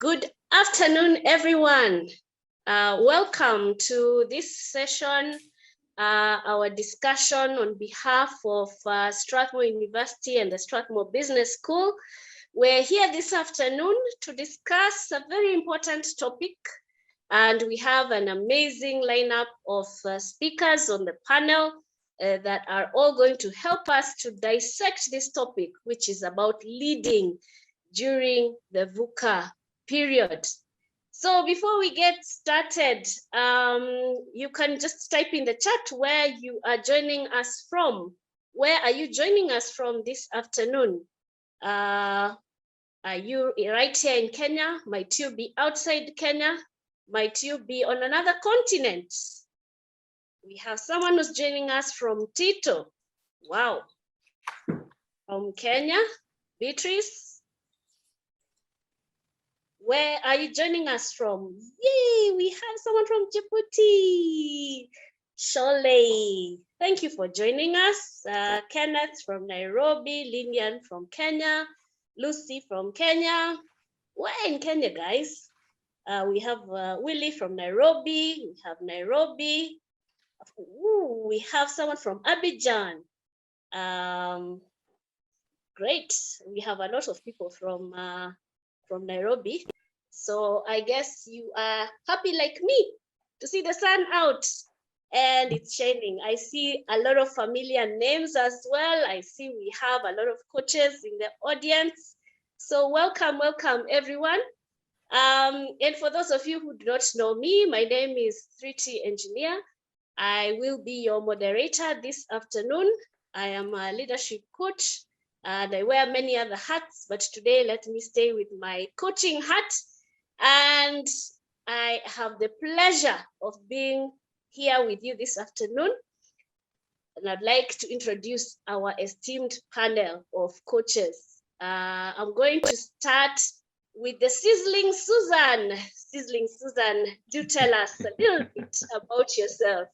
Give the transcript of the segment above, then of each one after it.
Good afternoon, everyone. Welcome to this session, our discussion on behalf of Strathmore University and the Strathmore Business School. We're here this afternoon to discuss a very important topic, and we have an amazing lineup of speakers on the panel that are all going to help us to dissect this topic, which is about leading during the VUCA period. So before we get started, you can just type in the chat where you are joining us from. Where are you joining us from this afternoon? Are you right here in Kenya? Might you be outside Kenya? Might you be on another continent? We have someone who's joining us from Tito. Wow. From Kenya, Beatrice. Where are you joining us from? Yay, we have someone from Djibouti. Shole, thank you for joining us. Kenneth from Nairobi, Lilian from Kenya, Lucy from Kenya. Where in Kenya, guys? We have Willie from Nairobi. We have Nairobi. Ooh, we have someone from Abidjan. Great. We have a lot of people from Nairobi. So I guess you are happy like me to see the sun out and it's shining. I see a lot of familiar names as well. I see we have a lot of coaches in the audience. So welcome, welcome everyone. And for those of you who do not know me, my name is 3T Engineer. I will be your moderator this afternoon. I am a leadership coach and I wear many other hats, but today let me stay with my coaching hat. And I have the pleasure of being here with you this afternoon. And I'd like to introduce our esteemed panel of coaches. I'm going to start with the sizzling Susan. Sizzling Susan, do tell us a little bit about yourself.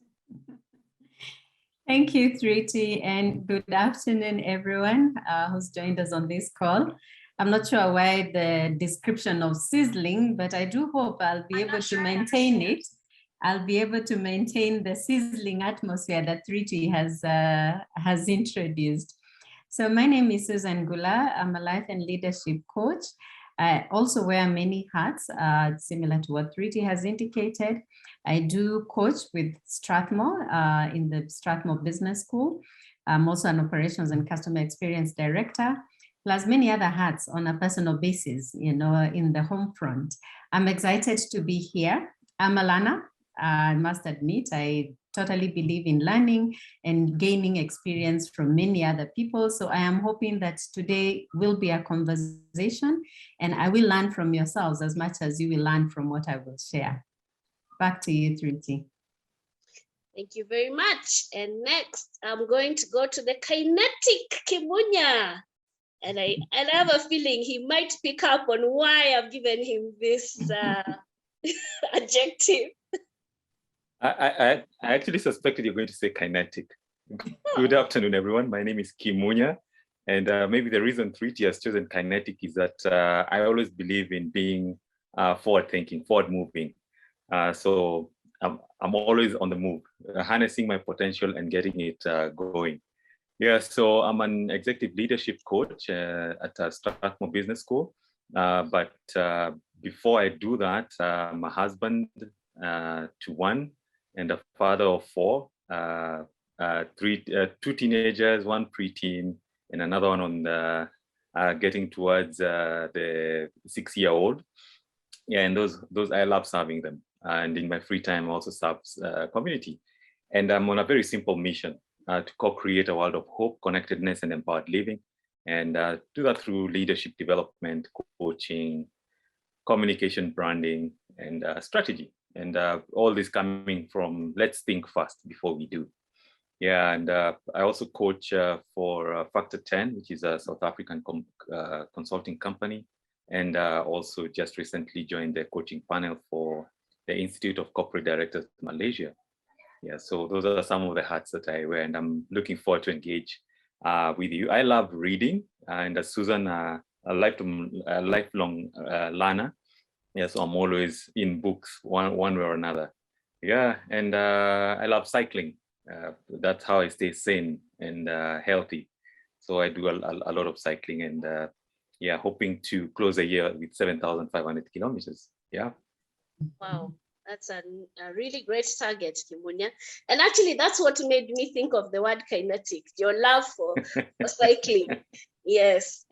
Thank you, 3T, and good afternoon, everyone who's joined us on this call. I'm not sure why the description of sizzling, but I do hope I'll be able to maintain it. I'll be able to maintain the sizzling atmosphere that 3T has introduced. So my name is Susan Gula. I'm a life and leadership coach. I also wear many hats, similar to what 3T has indicated. I do coach with Strathmore in the Strathmore Business School. I'm also an operations and customer experience director, plus many other hats on a personal basis, you know, in the home front. I'm excited to be here. I'm a learner. I must admit, I totally believe in learning and gaining experience from many other people. So I am hoping that today will be a conversation and I will learn from yourselves as much as you will learn from what I will share. Back to you, 3T. Thank you very much. And next, I'm going to go to the kinetic Kimunya. And I have a feeling he might pick up on why I've given him this adjective. I actually suspected you're going to say kinetic. Good afternoon, everyone. My name is Kimunya. And maybe the reason 3T has chosen kinetic is that I always believe in being forward-thinking, forward-moving. So I'm always on the move, harnessing my potential and getting it going. Yeah, so I'm an executive leadership coach at Strathmore Business School. But before I do that, I'm a husband to one and a father of four, two teenagers, one preteen, and another one on the getting towards the 6-year-old. Yeah, and those I love serving them. And in my free time, I also serve community. And I'm on a very simple mission to co-create a world of hope, connectedness, and empowered living. And do that through leadership development, coaching, communication, branding, and strategy. And all this coming from let's think fast before we do. Yeah, and I also coach for Factor 10, which is a South African consulting company. And also just recently joined the coaching panel for the Institute of Corporate Directors Malaysia. Yeah, so those are some of the hats that I wear, and I'm looking forward to engage with you. I love reading, and as Susan, a lifelong learner. Yeah, so I'm always in books one way or another. Yeah, and I love cycling. That's how I stay sane and healthy. So I do a lot of cycling, and yeah, hoping to close a year with 7,500 kilometers. Yeah. Wow, that's a really great target, Kimunya. And actually, that's what made me think of the word kinetic, your love for cycling. Yes.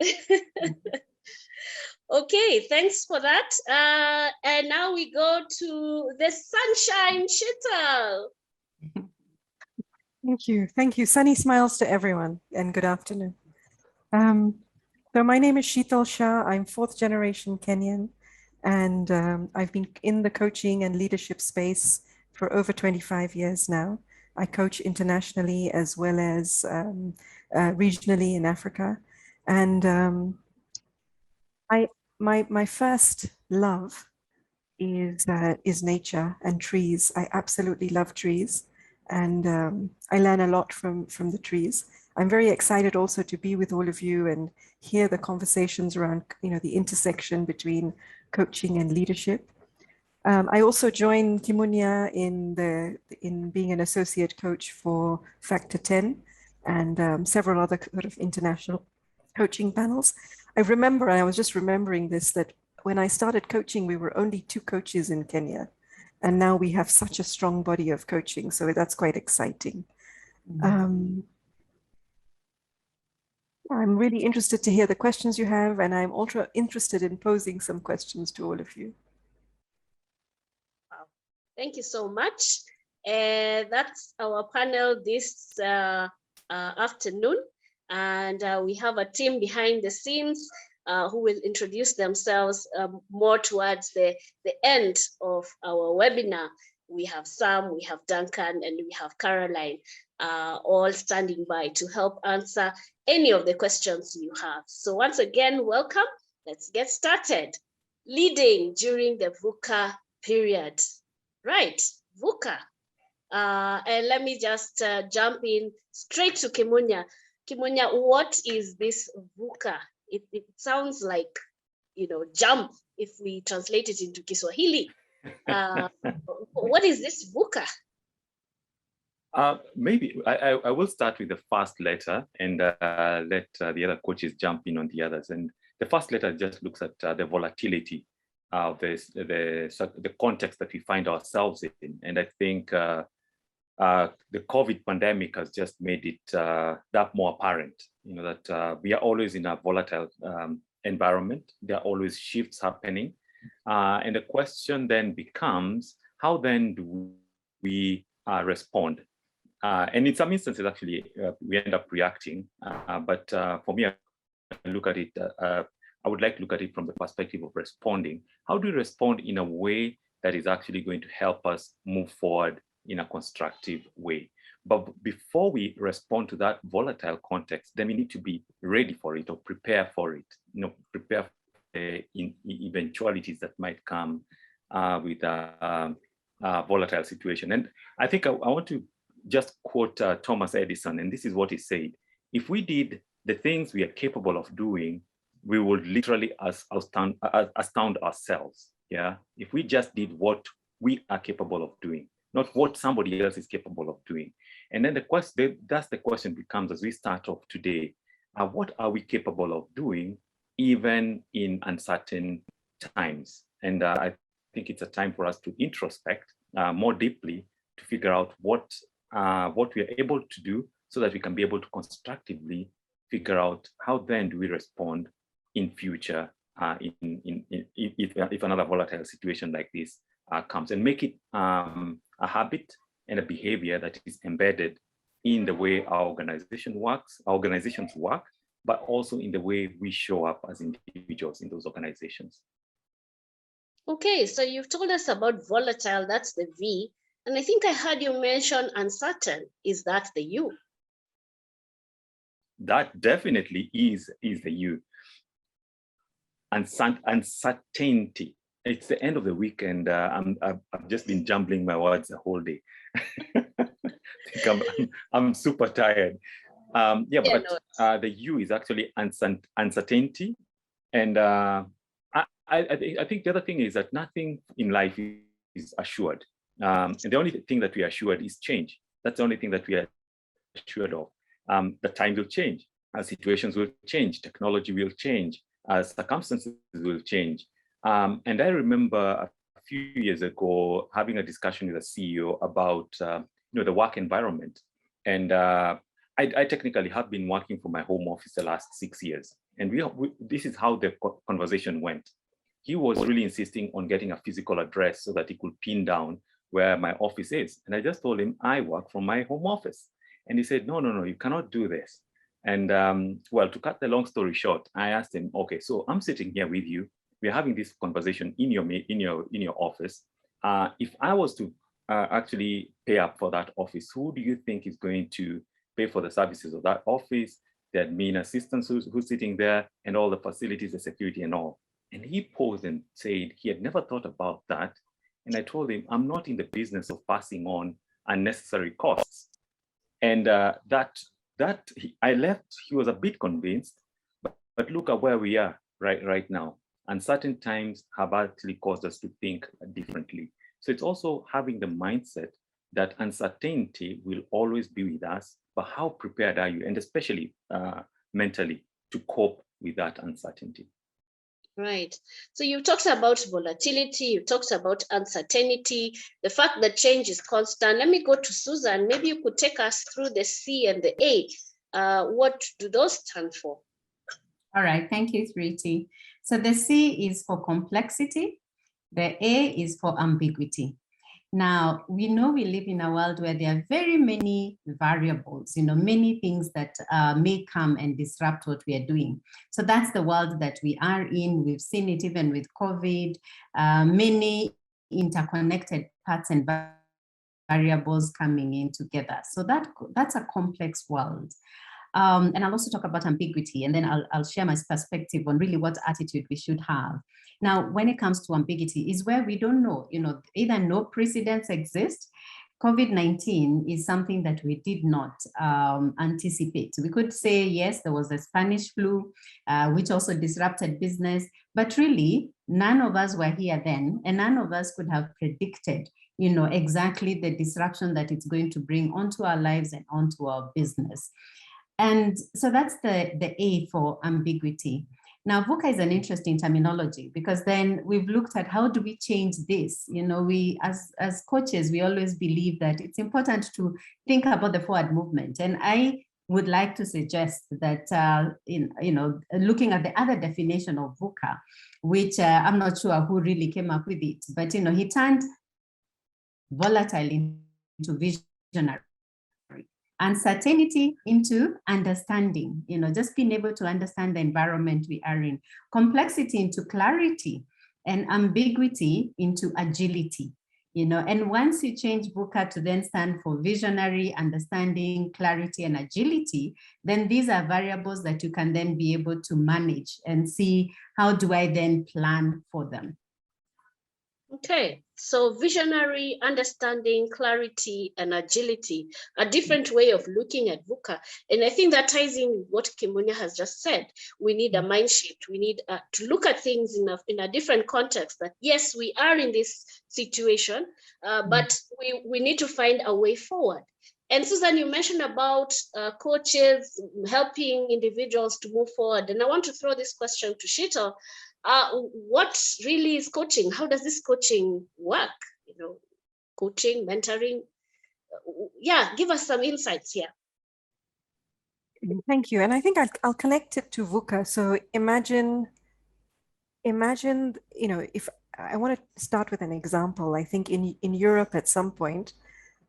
Okay, thanks for that. And now we go to the sunshine, Shital. Thank you. Thank you. Sunny smiles to everyone and good afternoon. So my name is Sheetal Shah. I'm fourth generation Kenyan, and I've been in the coaching and leadership space for over 25 years now. I coach internationally as well as regionally in Africa. And my first love is nature and trees. I absolutely love trees, and I learn a lot from the trees. I'm very excited also to be with all of you and hear the conversations around, the intersection between coaching and leadership. I also joined Kimunya in being an associate coach for Factor 10 and several other sort of international coaching panels. I was just remembering this, that when I started coaching, we were only 2 coaches in Kenya. And now we have such a strong body of coaching. So that's quite exciting. I'm really interested to hear the questions you have, and I'm also interested in posing some questions to all of you. Wow. Thank you so much. That's our panel this afternoon. And we have a team behind the scenes who will introduce themselves more towards the end of our webinar. We have Sam, we have Duncan, and we have Caroline, all standing by to help answer any of the questions you have. So once again, welcome. Let's get started. Leading during the VUCA period. Right, VUCA. And let me just jump in straight to Kimunya. Kimunya, what is this VUCA? It sounds like, jump if we translate it into Kiswahili. What is this VUCA? Maybe I will start with the first letter and let the other coaches jump in on the others. And the first letter just looks at the volatility of the context that we find ourselves in. And I think the COVID pandemic has just made it that more apparent, that we are always in a volatile environment. There are always shifts happening. And the question then becomes, how then do we respond? And in some instances, actually, we end up reacting. But for me, I look at it, I would like to look at it from the perspective of responding. How do we respond in a way that is actually going to help us move forward in a constructive way? But before we respond to that volatile context, then we need to be ready for it or prepare for it, prepare for eventualities that might come with a volatile situation. And I think I want to just quote Thomas Edison, and this is what he said: if we did the things we are capable of doing, we would literally astound ourselves. Yeah, if we just did what we are capable of doing, not what somebody else is capable of doing. And then that's the question becomes, as we start off today, what are we capable of doing even in uncertain times? And I think it's a time for us to introspect more deeply to figure out what we are able to do so that we can be able to constructively figure out how then do we respond in future if another volatile situation like this comes, and make it a habit and a behavior that is embedded in the way our organizations work, but also in the way we show up as individuals in those organizations. Okay, so you've told us about volatile, that's the V. And I think I heard you mention uncertain. Is that the U? That definitely is the U. Uncertainty. It's the end of the week, and I've just been jumbling my words the whole day. I'm super tired. The U is actually uncertainty, and I think the other thing is that nothing in life is assured. And the only thing that we are assured is change. That's the only thing that we are assured of. The time will change, situations will change, technology will change, circumstances will change. And I remember a few years ago having a discussion with a CEO about the work environment. And I technically have been working from my home office the last 6 years. And this is how the conversation went. He was really insisting on getting a physical address so that he could pin down where my office is. And I just told him, I work from my home office. And he said, no, you cannot do this. And well, to cut the long story short, I asked him, okay, so I'm sitting here with you. We're having this conversation in your office. If I was to actually pay up for that office, who do you think is going to pay for the services of that office, the admin assistants who's sitting there, and all the facilities, the security and all? And he paused and said he had never thought about that. And I told him, I'm not in the business of passing on unnecessary costs. And I left, he was a bit convinced, but look at where we are right now. Uncertain times have actually caused us to think differently. So it's also having the mindset that uncertainty will always be with us, but how prepared are you? And especially mentally to cope with that uncertainty. Right. So you talked about volatility, you talked about uncertainty, the fact that change is constant. Let me go to Susan. Maybe you could take us through the C and the A. What do those stand for? All right. Thank you, Thriti. So the C is for complexity. The A is for ambiguity. Now, we know we live in a world where there are very many variables, many things that may come and disrupt what we are doing. So that's the world that we are in. We've seen it even with COVID, many interconnected parts and variables coming in together. So that's a complex world. And I'll also talk about ambiguity, and then I'll share my perspective on really what attitude we should have. Now, when it comes to ambiguity is where we don't know, either no precedents exist. COVID-19 is something that we did not anticipate. We could say, yes, there was the Spanish flu, which also disrupted business, but really none of us were here then, and none of us could have predicted, exactly the disruption that it's going to bring onto our lives and onto our business. And so that's the A for ambiguity. Now, VUCA is an interesting terminology because then we've looked at how do we change this? We, as coaches, we always believe that it's important to think about the forward movement. And I would like to suggest that, looking at the other definition of VUCA, which I'm not sure who really came up with it, but, he turned volatile into visionary. Uncertainty into understanding, just being able to understand the environment we are in, complexity into clarity, and ambiguity into agility, and once you change VUCA to then stand for visionary, understanding, clarity, and agility, then these are variables that you can then be able to manage and see how do I then plan for them. Okay, so visionary, understanding, clarity, and agility, a different way of looking at VUCA. And I think that ties in with what Kimunya has just said. We need a mind shift. We need to look at things in a different context, that yes, we are in this situation, but we need to find a way forward. And Susan, you mentioned about coaches helping individuals to move forward. And I want to throw this question to Shito. What really is coaching? How does this coaching work? Coaching, mentoring. Yeah, give us some insights here. Thank you. And I think I'll connect it to VUCA. So imagine, if I want to start with an example, I think in Europe at some point,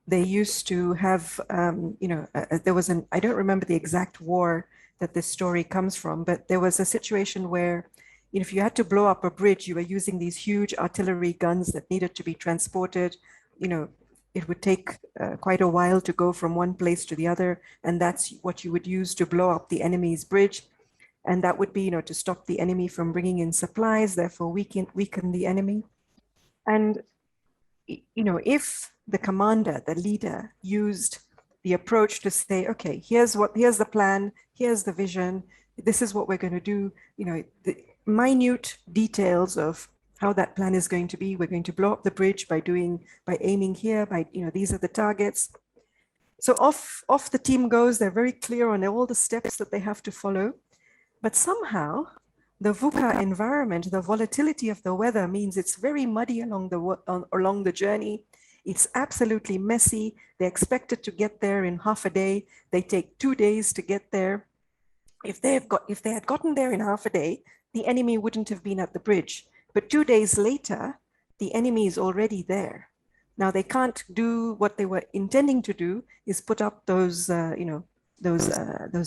they used to have, there was I don't remember the exact war that this story comes from, but there was a situation where if you had to blow up a bridge, you were using these huge artillery guns that needed to be transported. It would take quite a while to go from one place to the other. And that's what you would use to blow up the enemy's bridge. And that would be, to stop the enemy from bringing in supplies, therefore weaken the enemy. And, if the commander, the leader, used the approach to say, okay, here's the plan, here's the vision, this is what we're going to do, minute details of how that plan is going to be. We're going to blow up the bridge by aiming here, these are the targets. So off the team goes, they're very clear on all the steps that they have to follow. But somehow the VUCA environment, the volatility of the weather means it's very muddy along the journey. It's absolutely messy. They're expected to get there in half a day. They take 2 days to get there. If they had gotten there in half a day, the enemy wouldn't have been at the bridge. But 2 days later, the enemy is already there. Now they can't do what they were intending to do, is put up those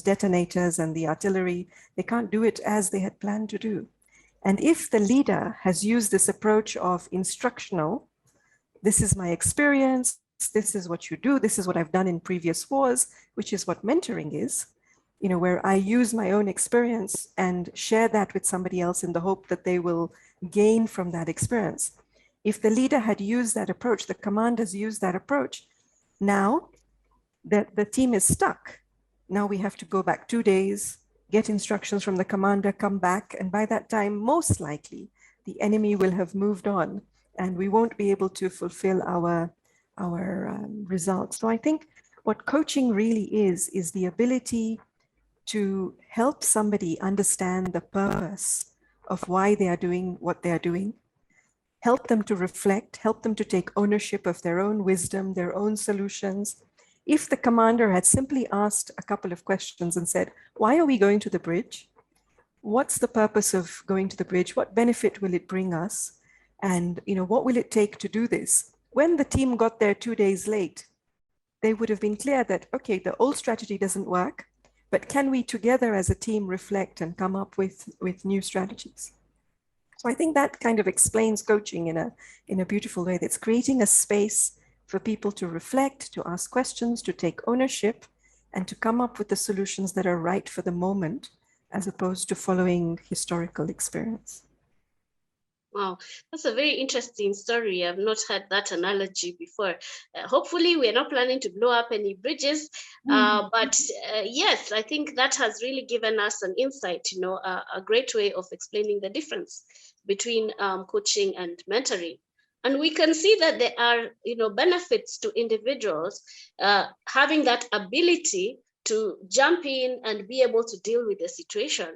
detonators and the artillery. They can't do it as they had planned to do. And if the leader has used this approach of instructional, this is my experience, this is what you do, this is what I've done in previous wars, which is what mentoring is, where I use my own experience and share that with somebody else in the hope that they will gain from that experience. If the leader had used that approach, the commanders used that approach, now the team is stuck. Now we have to go back 2 days, get instructions from the commander, come back, and by that time, most likely, the enemy will have moved on and we won't be able to fulfill our results. So I think what coaching really is the ability to help somebody understand the purpose of why they are doing what they are doing, help them to reflect, help them to take ownership of their own wisdom, their own solutions. If the commander had simply asked a couple of questions and said, why are we going to the bridge? What's the purpose of going to the bridge? What benefit will it bring us? And what will it take to do this? When the team got there 2 days late, they would have been clear that, okay, the old strategy doesn't work, but can we together as a team reflect and come up with new strategies? So I think that kind of explains coaching in a beautiful way. That's creating a space for people to reflect, to ask questions, to take ownership, and to come up with the solutions that are right for the moment, as opposed to following historical experience. Wow, that's a very interesting story. I've not heard that analogy before. Hopefully, we're not planning to blow up any bridges, but yes, I think that has really given us an insight, a great way of explaining the difference between coaching and mentoring. And we can see that there are, benefits to individuals having that ability to jump in and be able to deal with the situation.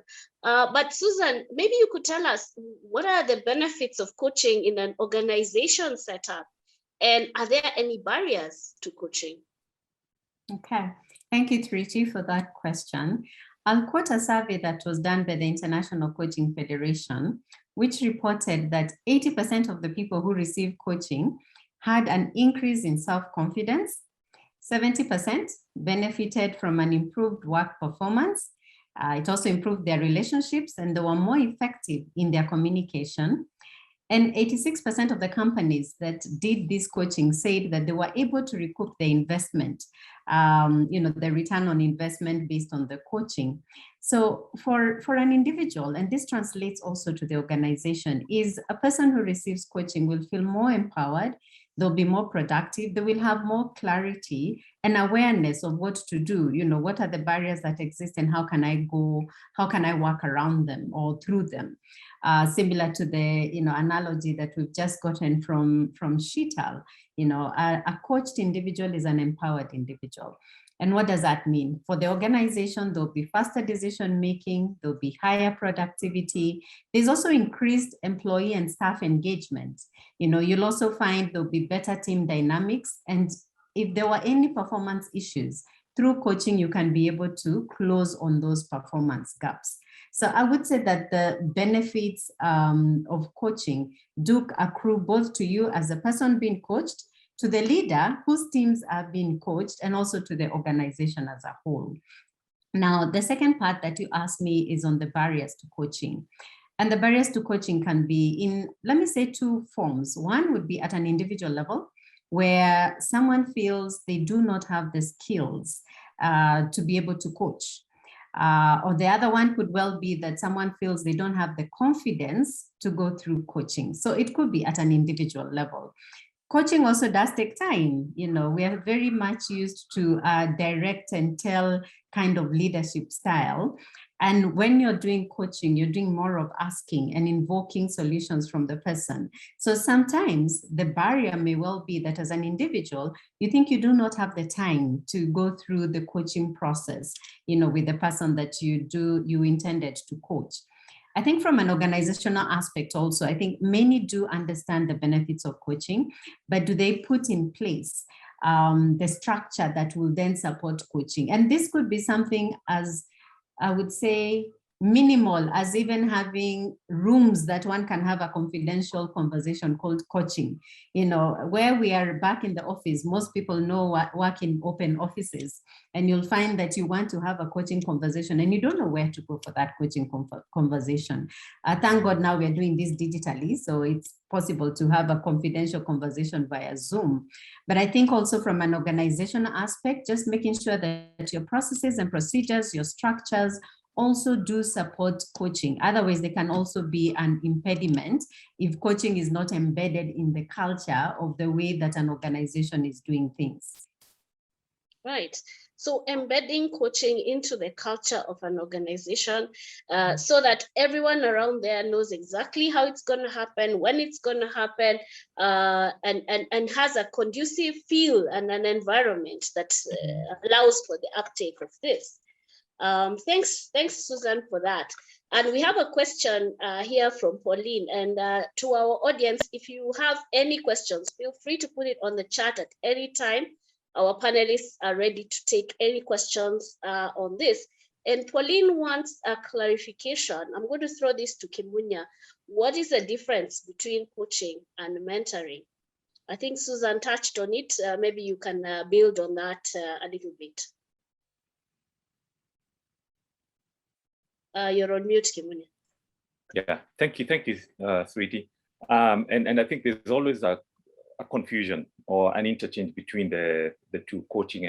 But Susan, maybe you could tell us, what are the benefits of coaching in an organization setup? And are there any barriers to coaching? Okay, thank you, Triti, for that question. I'll quote a survey that was done by the International Coaching Federation, which reported that 80% of the people who received coaching had an increase in self-confidence, 70% benefited from an improved work performance. It also improved their relationships and they were more effective in their communication. And 86% of the companies that did this coaching said that they were able to recoup the investment, the return on investment based on the coaching. So for an individual, and this translates also to the organization, is a person who receives coaching will feel more empowered, they'll be more productive, they will have more clarity and awareness of what to do, what are the barriers that exist and how can I work around them or through them. Similar to the analogy that we've just gotten from Sheetal, a coached individual is an empowered individual. And what does that mean? For the organization, there'll be faster decision making, there'll be higher productivity. There's also increased employee and staff engagement. You'll also find there'll be better team dynamics. And if there were any performance issues, through coaching, you can be able to close on those performance gaps. So I would say that the benefits of coaching do accrue both to you as a person being coached, to the leader whose teams are being coached, and also to the organization as a whole. Now, the second part that you asked me is on the barriers to coaching. And the barriers to coaching can be in, let me say, two forms. One would be at an individual level, where someone feels they do not have the skills to be able to coach. Or the other one could well be that someone feels they don't have the confidence to go through coaching. So it could be at an individual level. coaching also does take time. You know, we are very much used to direct and tell kind of leadership style. And when you're doing coaching, you're doing more of asking and invoking solutions from the person. So sometimes the barrier may well be that as an individual, you think you do not have the time to go through the coaching process, you know, with the person that you intended to coach. I think from an organizational aspect also, I think many do understand the benefits of coaching, but do they put in place the structure that will then support coaching? And this could be something as, I would say, minimal as even having rooms that one can have a confidential conversation called coaching. You know, where we are back in the office, most people know what work in open offices, and you'll find that you want to have a coaching conversation and you don't know where to go for that coaching conversation. Thank God now we're doing this digitally, so it's possible to have a confidential conversation via Zoom. But I think also from an organizational aspect, just making sure that your processes and procedures, your structures also do support coaching. Otherwise, they can also be an impediment if coaching is not embedded in the culture of the way that an organization is doing things. Right. So embedding coaching into the culture of an organization so that everyone around there knows exactly how it's going to happen, when it's going to happen, and has a conducive feel and an environment that allows for the uptake of this. Thanks, Susan, for that. And we have a question here from Pauline. And to our audience, if you have any questions, feel free to put it on the chat at any time. Our panelists are ready to take any questions on this. And Pauline wants a clarification. I'm going to throw this to Kimunya. What is the difference between coaching and mentoring? I think Susan touched on it. Maybe you can build on that a little bit. You're on mute, Kimunya. Yeah, thank you, sweetie. And I think there's always a confusion or an interchange between the two, coaching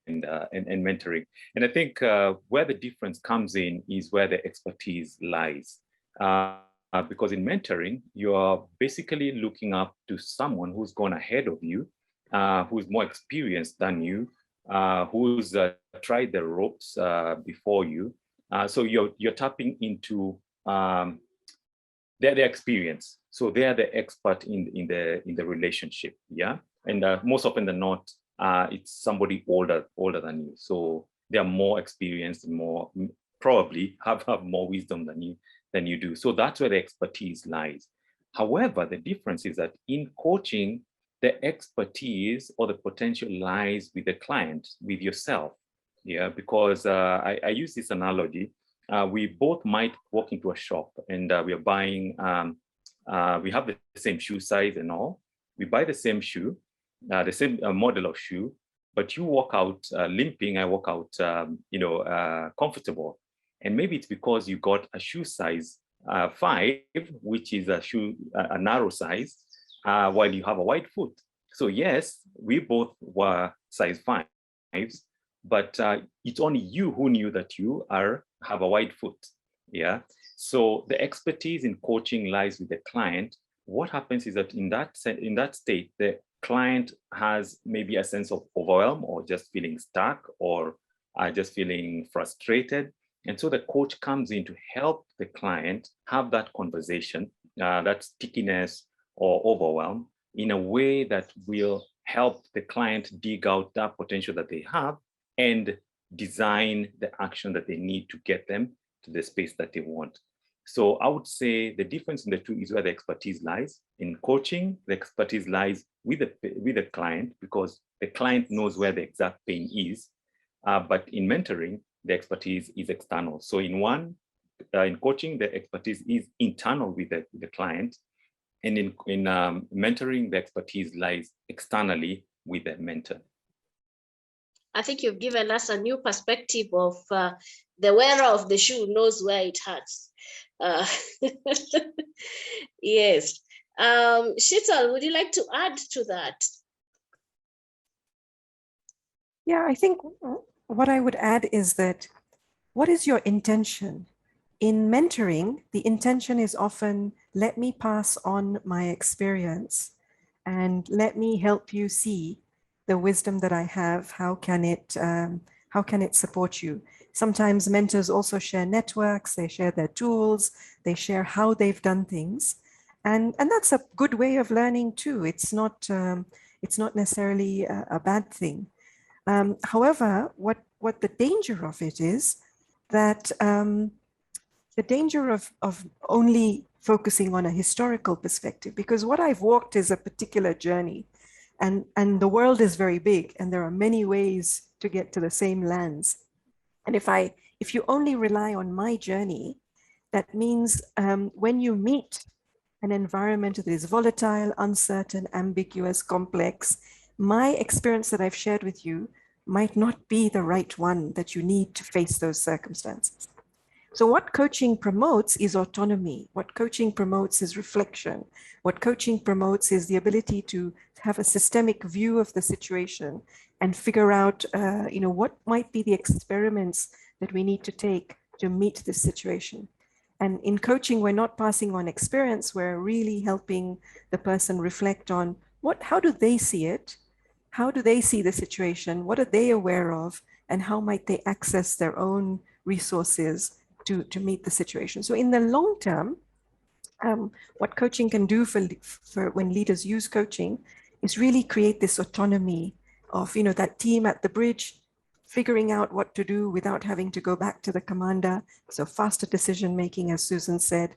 and mentoring. And I think where the difference comes in is where the expertise lies. Because in mentoring, you're basically looking up to someone who's gone ahead of you, who's more experienced than you, who's tried the ropes before you. So you're tapping into their experience. So they are the expert in the relationship, yeah. And most often than not, it's somebody older than you. So they are more experienced and more probably have more wisdom than you do. So that's where the expertise lies. However, the difference is that in coaching, the expertise or the potential lies with the client, with yourself. Yeah, because I use this analogy. We both might walk into a shop and we are buying, we have the same shoe size and all. We buy the same shoe, the same model of shoe, but you walk out limping, I walk out, comfortable. And maybe it's because you got a shoe size 5, which is a narrow size, while you have a wide foot. So yes, we both were size 5s, but it's only you who knew that you have a wide foot, yeah? So the expertise in coaching lies with the client. What happens is that in that state, the client has maybe a sense of overwhelm or just feeling stuck or just feeling frustrated. And so the coach comes in to help the client have that conversation, that stickiness or overwhelm in a way that will help the client dig out that potential that they have and design the action that they need to get them to the space that they want. So I would say the difference in the two is where the expertise lies. In coaching, the expertise lies with the client because the client knows where the exact pain is. But in mentoring, the expertise is external. So in coaching, the expertise is internal with the client. And in mentoring, the expertise lies externally with the mentor. I think you've given us a new perspective of the wearer of the shoe knows where it hurts. Yes. Shital, would you like to add to that? Yeah, I think what I would add is that what is your intention? In mentoring, the intention is often, let me pass on my experience and let me help you see the wisdom that I have. How can it support you? Sometimes mentors also share networks, they share their tools, they share how they've done things. And that's a good way of learning too. It's not necessarily a bad thing. However, what the danger of it is that the danger of only focusing on a historical perspective, because what I've walked is a particular journey, and the world is very big, and there are many ways to get to the same lands. And if you only rely on my journey, that means when you meet an environment that is volatile, uncertain, ambiguous, complex, my experience that I've shared with you might not be the right one that you need to face those circumstances. So what coaching promotes is autonomy. What coaching promotes is reflection. What coaching promotes is the ability to have a systemic view of the situation and figure out, what might be the experiments that we need to take to meet this situation. And in coaching, we're not passing on experience. We're really helping the person reflect on how do they see it? How do they see the situation? What are they aware of? And how might they access their own resources to meet the situation? So in the long term, what coaching can do for when leaders use coaching is really create this autonomy of, that team at the bridge, figuring out what to do without having to go back to the commander. So faster decision making, as Susan said,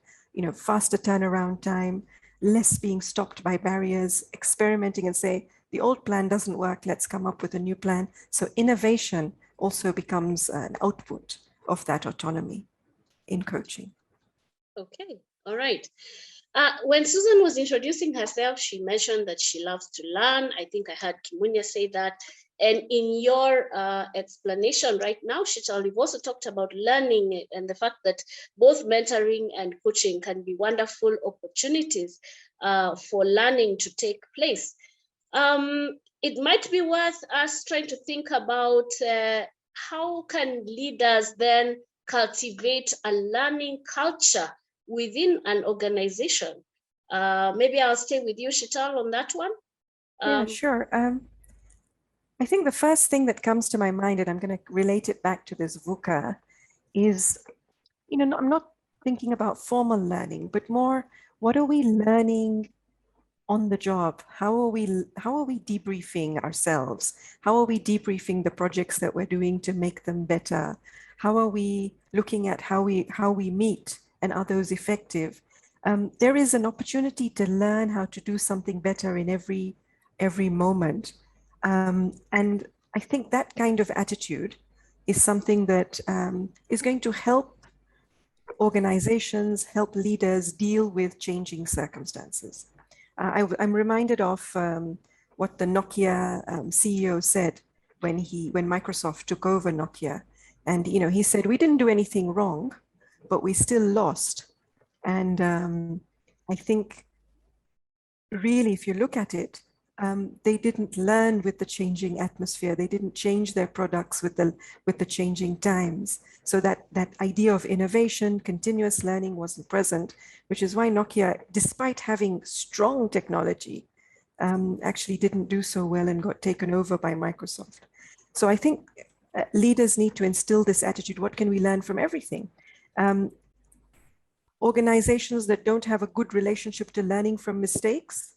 faster turnaround time, less being stopped by barriers, experimenting and say, the old plan doesn't work, let's come up with a new plan. So innovation also becomes an output of that autonomy in coaching. Okay, all right. When Susan was introducing herself, she mentioned that she loves to learn. I think I heard Kimunya say that. And in your explanation right now, Sheetal, you've also talked about learning and the fact that both mentoring and coaching can be wonderful opportunities for learning to take place. It might be worth us trying to think about how can leaders then cultivate a learning culture within an organization. Maybe I'll stay with you, Sheetal, on that one. Yeah, sure. I think the first thing that comes to my mind, and I'm going to relate it back to this VUCA, is, I'm not thinking about formal learning, but more, what are we learning on the job? How are we debriefing ourselves? How are we debriefing the projects that we're doing to make them better? How are we looking at how we meet, and are those effective? There is an opportunity to learn how to do something better in every moment. And I think that kind of attitude is something that is going to help organizations, help leaders deal with changing circumstances. I'm reminded of what the Nokia CEO said when Microsoft took over Nokia. And he said, we didn't do anything wrong, but we still lost. And I think really, if you look at it, they didn't learn with the changing atmosphere. They didn't change their products with the changing times. So that idea of innovation, continuous learning wasn't present, which is why Nokia, despite having strong technology, actually didn't do so well and got taken over by Microsoft. So I think leaders need to instill this attitude. What can we learn from everything? Organizations that don't have a good relationship to learning from mistakes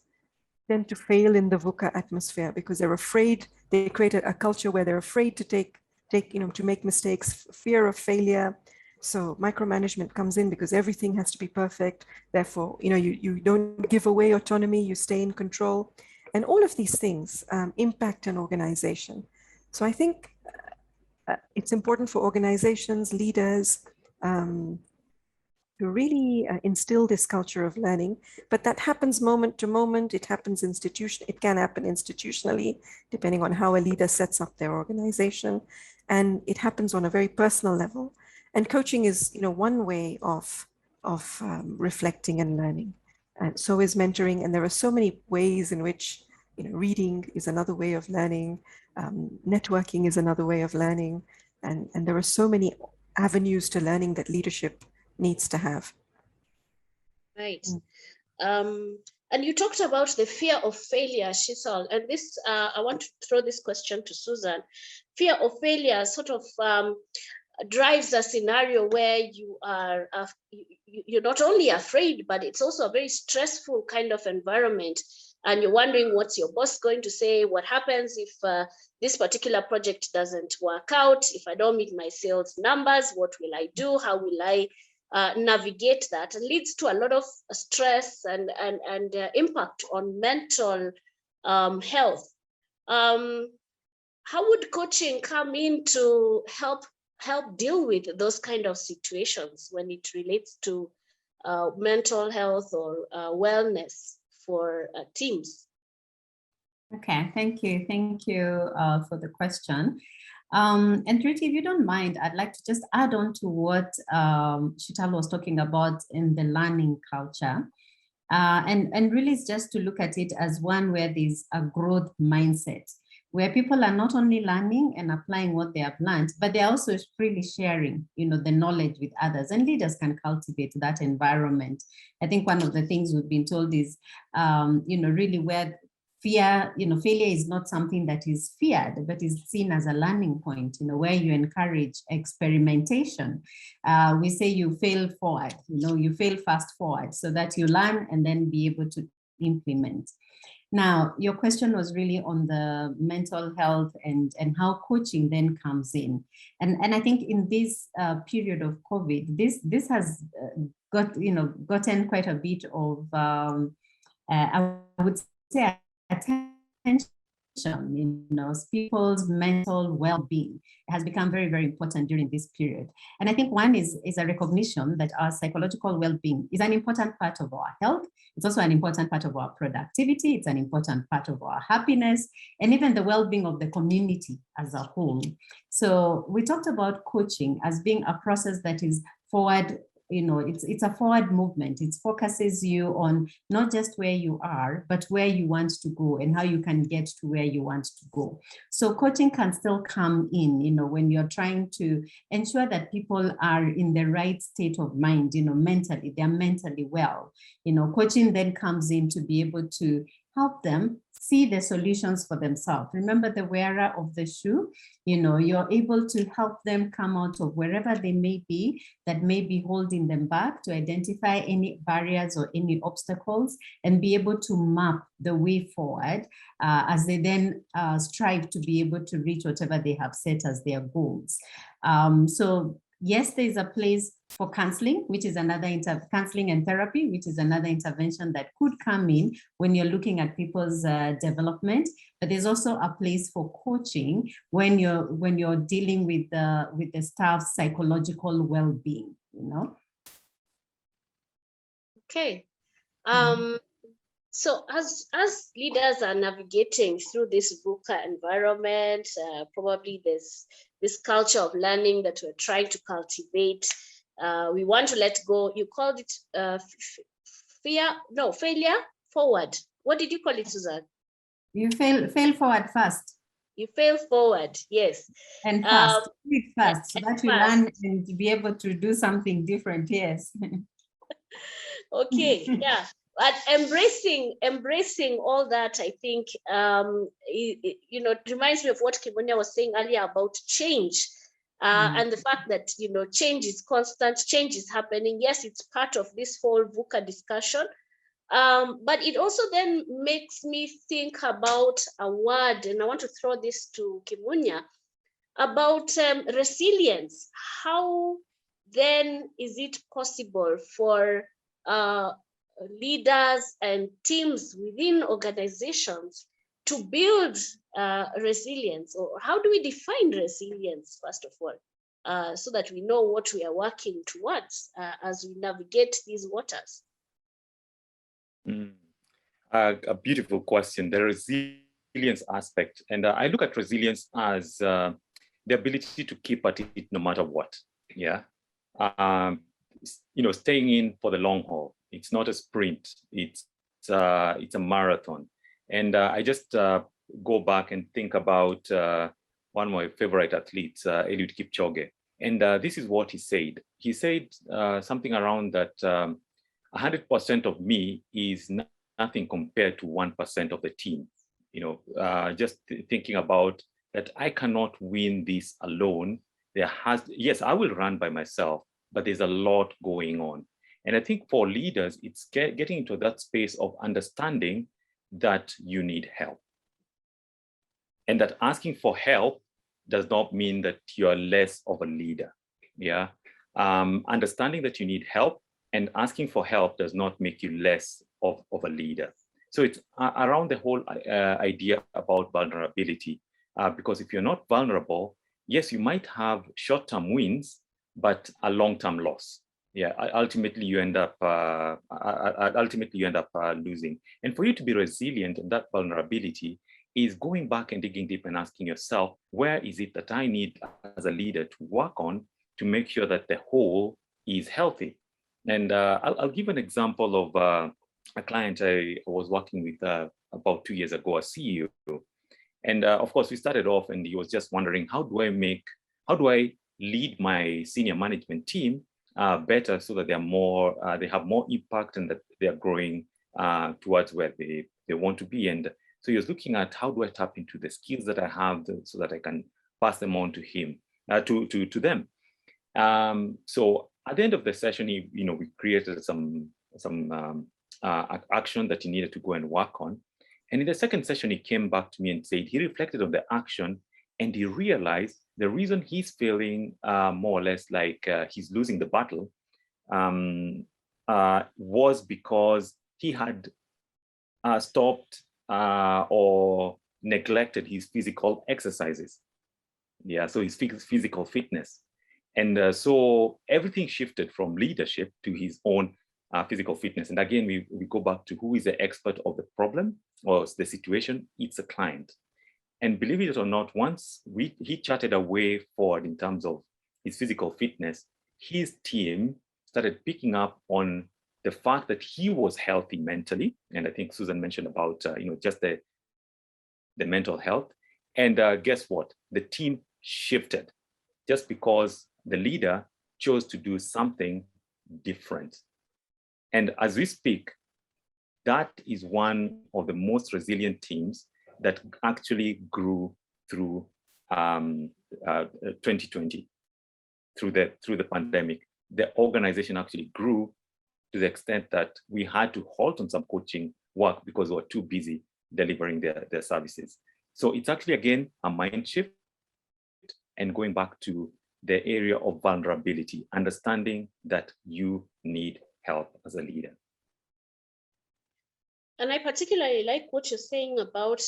tend to fail in the VUCA atmosphere because they're afraid. They created a culture where they're afraid to make mistakes, fear of failure. So micromanagement comes in because everything has to be perfect. Therefore, you don't give away autonomy, you stay in control. And all of these things impact an organization. So I think it's important for organizations, leaders, to really instill this culture of learning, but that happens moment to moment. It happens it can happen institutionally, depending on how a leader sets up their organization, and it happens on a very personal level. And coaching is, one way of reflecting and learning, and so is mentoring. And there are so many ways in which, reading is another way of learning, networking is another way of learning, and there are so many avenues to learning that leadership needs to have. Right. And you talked about the fear of failure, Shisal, and this, I want to throw this question to Susan. Fear of failure sort of drives a scenario where you are, you're not only afraid, but it's also a very stressful kind of environment. And you're wondering, what's your boss going to say? What happens if this particular project doesn't work out? If I don't meet my sales numbers, what will I do? How will I navigate that? And leads to a lot of stress and impact on mental health. How would coaching come in to help deal with those kind of situations when it relates to mental health or wellness for teams? Okay, thank you. Thank you for the question. And Riti, if you don't mind, I'd like to just add on to what Shital was talking about in the learning culture. And really it's just to look at it as one where there's a growth mindset, where people are not only learning and applying what they have learned, but they're also freely sharing, the knowledge with others, and leaders can cultivate that environment. I think one of the things we've been told is, really where fear, failure is not something that is feared, but is seen as a learning point, where you encourage experimentation. We say you fail forward, you fail fast forward so that you learn and then be able to implement. Now, your question was really on the mental health and how coaching then comes in. And I think in this period of COVID, this has gotten quite a bit of, I would say, attention. People's mental well-being has become very, very important during this period. And I think one is a recognition that our psychological well-being is an important part of our health. It's also an important part of our productivity. It's an important part of our happiness and even the well-being of the community as a whole. So we talked about coaching as being a process that is forward. It's a forward movement. It focuses you on not just where you are, but where you want to go and how you can get to where you want to go. So coaching can still come in, when you're trying to ensure that people are in the right state of mind, mentally, they're mentally well. Coaching then comes in to be able to help them see the solutions for themselves. Remember the wearer of the shoe, you're able to help them come out of wherever they may be that may be holding them back, to identify any barriers or any obstacles and be able to map the way forward as they then strive to be able to reach whatever they have set as their goals. So yes, there's a place for counseling, which is another counseling and therapy, which is another intervention that could come in when you're looking at people's development. But there's also a place for coaching when you're dealing with the staff's psychological well-being. Okay. So as leaders are navigating through this VUCA environment, probably there's this culture of learning that we're trying to cultivate. We want to let go. You called it failure forward. What did you call it, Susan? You fail forward fast. You fail forward, yes. And fast, fast, so that you learn and to be able to do something different, yes. Okay, yeah. But embracing all that, I think, it reminds me of what Kimunya was saying earlier about change. And the fact that, change is constant, change is happening. Yes, it's part of this whole VUCA discussion. But it also then makes me think about a word, and I want to throw this to Kimunya, about resilience. How then is it possible for leaders and teams within organizations to build resilience? Or how do we define resilience, first of all, so that we know what we are working towards as we navigate these waters? A beautiful question. The resilience aspect, and I look at resilience as the ability to keep at it no matter what. Yeah, staying in for the long haul. It's not a sprint. It's a marathon. And I just go back and think about one of my favorite athletes, Eliud Kipchoge. And this is what he said. He said something around that 100% of me is nothing compared to 1% of the team. Just thinking about that I cannot win this alone. Yes, I will run by myself, but there's a lot going on. And I think for leaders, it's getting into that space of understanding that you need help. And that asking for help does not mean that you're less of a leader. Yeah. Understanding that you need help and asking for help does not make you less of a leader. So it's around the whole idea about vulnerability, because if you're not vulnerable, yes, you might have short-term wins, but a long-term loss. Yeah, ultimately you end up losing. And for you to be resilient in that vulnerability is going back and digging deep and asking yourself, where is it that I need as a leader to work on to make sure that the whole is healthy? And I'll give an example of a client I was working with about 2 years ago, a CEO. And of course, we started off and he was just wondering, how do I lead my senior management team better so that they have more impact and that they are growing towards where they want to be. And so he was looking at, how do I tap into the skills that I have so that I can pass them on to him, to them. So at the end of the session, we created some action that he needed to go and work on. And in the second session, he came back to me and said he reflected on the action and he realized the reason he's feeling more or less like he's losing the battle was because he had stopped or neglected his physical exercises. Yeah, so his physical fitness. And so everything shifted from leadership to his own physical fitness. And again, we go back to who is the expert of the problem or the situation. It's a client. And believe it or not, once he charted a way forward in terms of his physical fitness, his team started picking up on the fact that he was healthy mentally. And I think Susan mentioned about just the mental health. And guess what? The team shifted just because the leader chose to do something different. And as we speak, that is one of the most resilient teams that actually grew through 2020, through the pandemic. The organization actually grew to the extent that we had to halt on some coaching work because we were too busy delivering their services. So it's actually, again, a mind shift and going back to the area of vulnerability, understanding that you need help as a leader. And I particularly like what you're saying about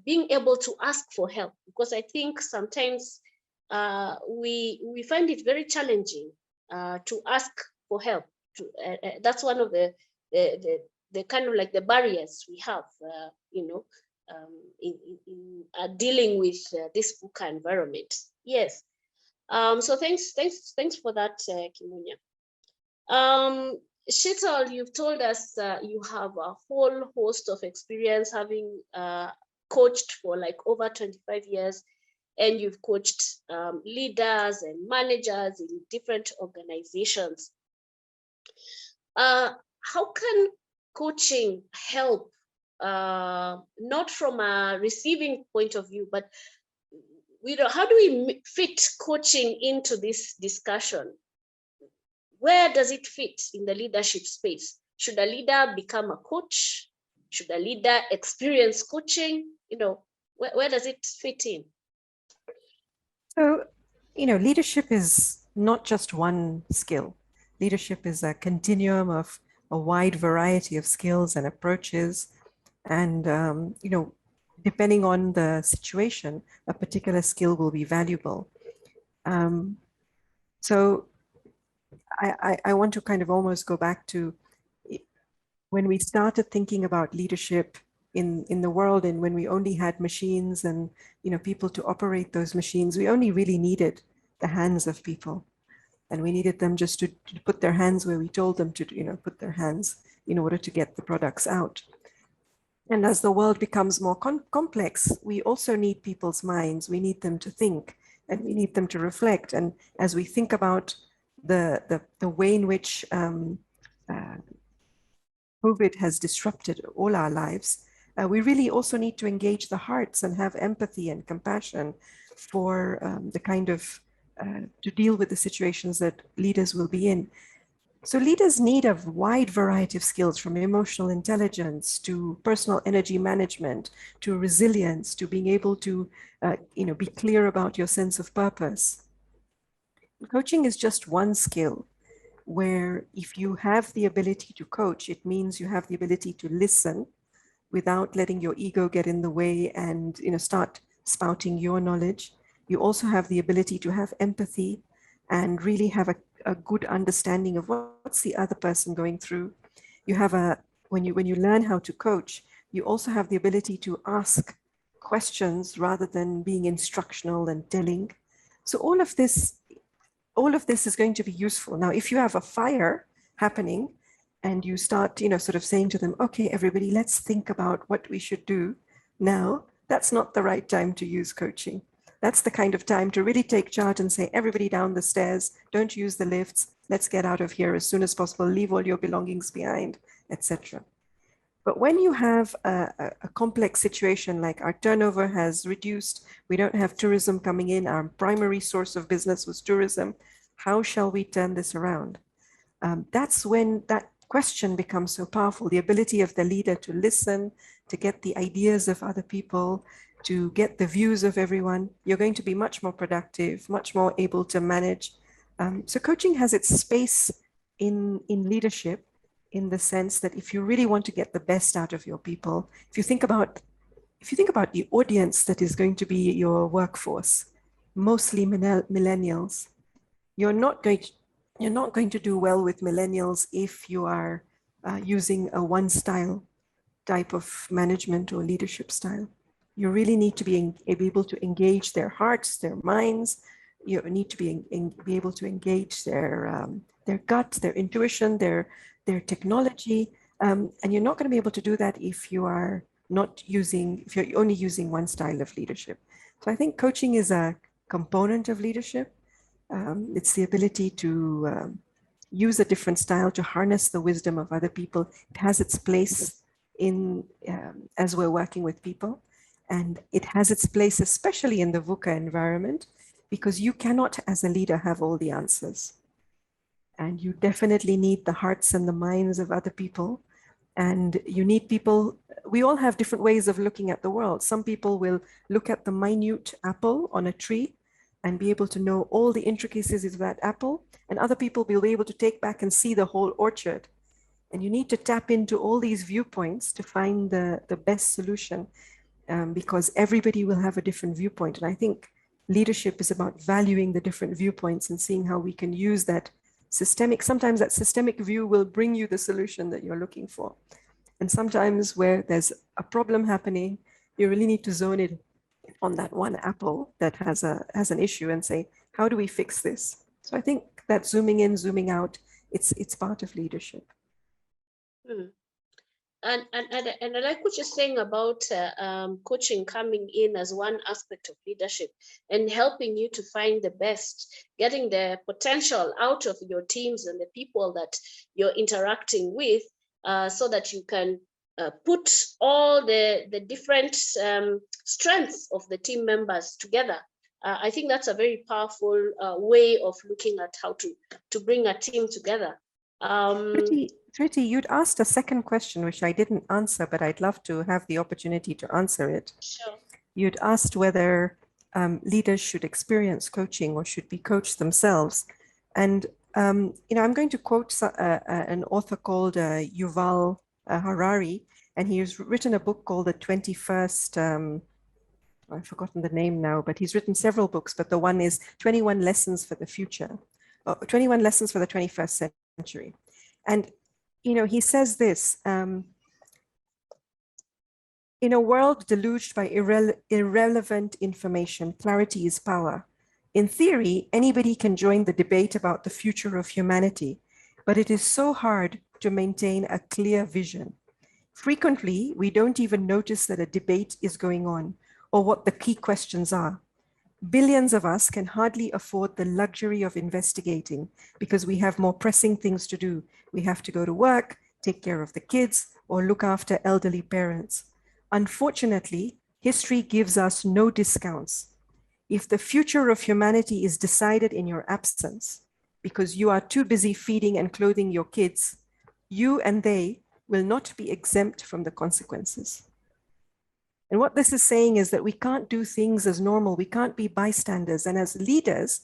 being able to ask for help, because I think sometimes we find it very challenging to ask for help. That's one of the kind of like the barriers we have, in dealing with this VUCA environment. Yes. So thanks for that, Kimunya. Sheetal, you've told us you have a whole host of experience having coached for like over 25 years, and you've coached leaders and managers in different organizations. How can coaching help, not from a receiving point of view, but how do we fit coaching into this discussion? Where does it fit in the leadership space? Should a leader become a coach? Should a leader experience coaching? Where does it fit in? So, leadership is not just one skill. Leadership is a continuum of a wide variety of skills and approaches. And, depending on the situation, a particular skill will be valuable. So I want to kind of almost go back to when we started thinking about leadership in the world, and when we only had machines and people to operate those machines, we only really needed the hands of people, and we needed them just to put their hands where we told them to put their hands in order to get the products out. And as the world becomes more complex, we also need people's minds. We need them to think, and we need them to reflect. And as we think about the way in which COVID has disrupted all our lives, we really also need to engage the hearts and have empathy and compassion for the kind of, to deal with the situations that leaders will be in. So leaders need a wide variety of skills, from emotional intelligence to personal energy management, to resilience, to being able to be clear about your sense of purpose. Coaching is just one skill, where if you have the ability to coach, it means you have the ability to listen without letting your ego get in the way and start spouting your knowledge. You also have the ability to have empathy and really have a good understanding of what's the other person going through. You have when you learn how to coach, you also have the ability to ask questions rather than being instructional and telling. So all of this is going to be useful. Now, if you have a fire happening and you start, sort of saying to them, okay, everybody, let's think about what we should do now, that's not the right time to use coaching. That's the kind of time to really take charge and say, everybody down the stairs, don't use the lifts, let's get out of here as soon as possible, leave all your belongings behind, etc. But when you have a complex situation like our turnover has reduced, we don't have tourism coming in, our primary source of business was tourism, how shall we turn this around? That's when that question becomes so powerful, the ability of the leader to listen, to get the ideas of other people, to get the views of everyone. You're going to be much more productive, much more able to manage. So coaching has its space in leadership, in the sense that if you really want to get the best out of your people, if you think about the audience that is going to be your workforce, mostly millennials, you're not going to do well with millennials if you are using a one style type of management or leadership style. You really need to be able to engage their hearts, their minds. You need to be able to engage their gut, their intuition, their technology. And you're not going to be able to do that if you're only using one style of leadership. So I think coaching is a component of leadership. It's the ability to use a different style to harness the wisdom of other people. It has its place as we're working with people. And it has its place, especially in the VUCA environment, because you cannot, as a leader, have all the answers. And you definitely need the hearts and the minds of other people. And you need people, we all have different ways of looking at the world. Some people will look at the minute apple on a tree and be able to know all the intricacies of that apple. And other people will be able to take back and see the whole orchard. And you need to tap into all these viewpoints to find the best solution, because everybody will have a different viewpoint. And I think leadership is about valuing the different viewpoints and seeing how we can use that sometimes that systemic view will bring you the solution that you're looking for. And sometimes where there's a problem happening, you really need to zone it on that one apple that has an issue and say, how do we fix this? So I think that zooming in, zooming out, it's part of leadership. And I like what you're saying about coaching coming in as one aspect of leadership and helping you to find the best, getting the potential out of your teams and the people that you're interacting with, so that you can put all the different strengths of the team members together. I think that's a very powerful way of looking at how to bring a team together. Thriti, you'd asked a second question, which I didn't answer, but I'd love to have the opportunity to answer it. Sure. You'd asked whether leaders should experience coaching or should be coached themselves. And, I'm going to quote an author called Yuval Harari, and he's written a book called The 21st, I've forgotten the name now, but he's written several books, but the one is 21 Lessons for the Future, 21 Lessons for the 21st Century. And, he says this, in a world deluged by irrelevant information, clarity is power. In theory, anybody can join the debate about the future of humanity, but it is so hard to maintain a clear vision. Frequently, we don't even notice that a debate is going on or what the key questions are. Billions of us can hardly afford the luxury of investigating because we have more pressing things to do. We have to go to work, take care of the kids, or look after elderly parents. Unfortunately, history gives us no discounts. If the future of humanity is decided in your absence, because you are too busy feeding and clothing your kids, you and they will not be exempt from the consequences. And what this is saying is that we can't do things as normal. We can't be bystanders. And as leaders,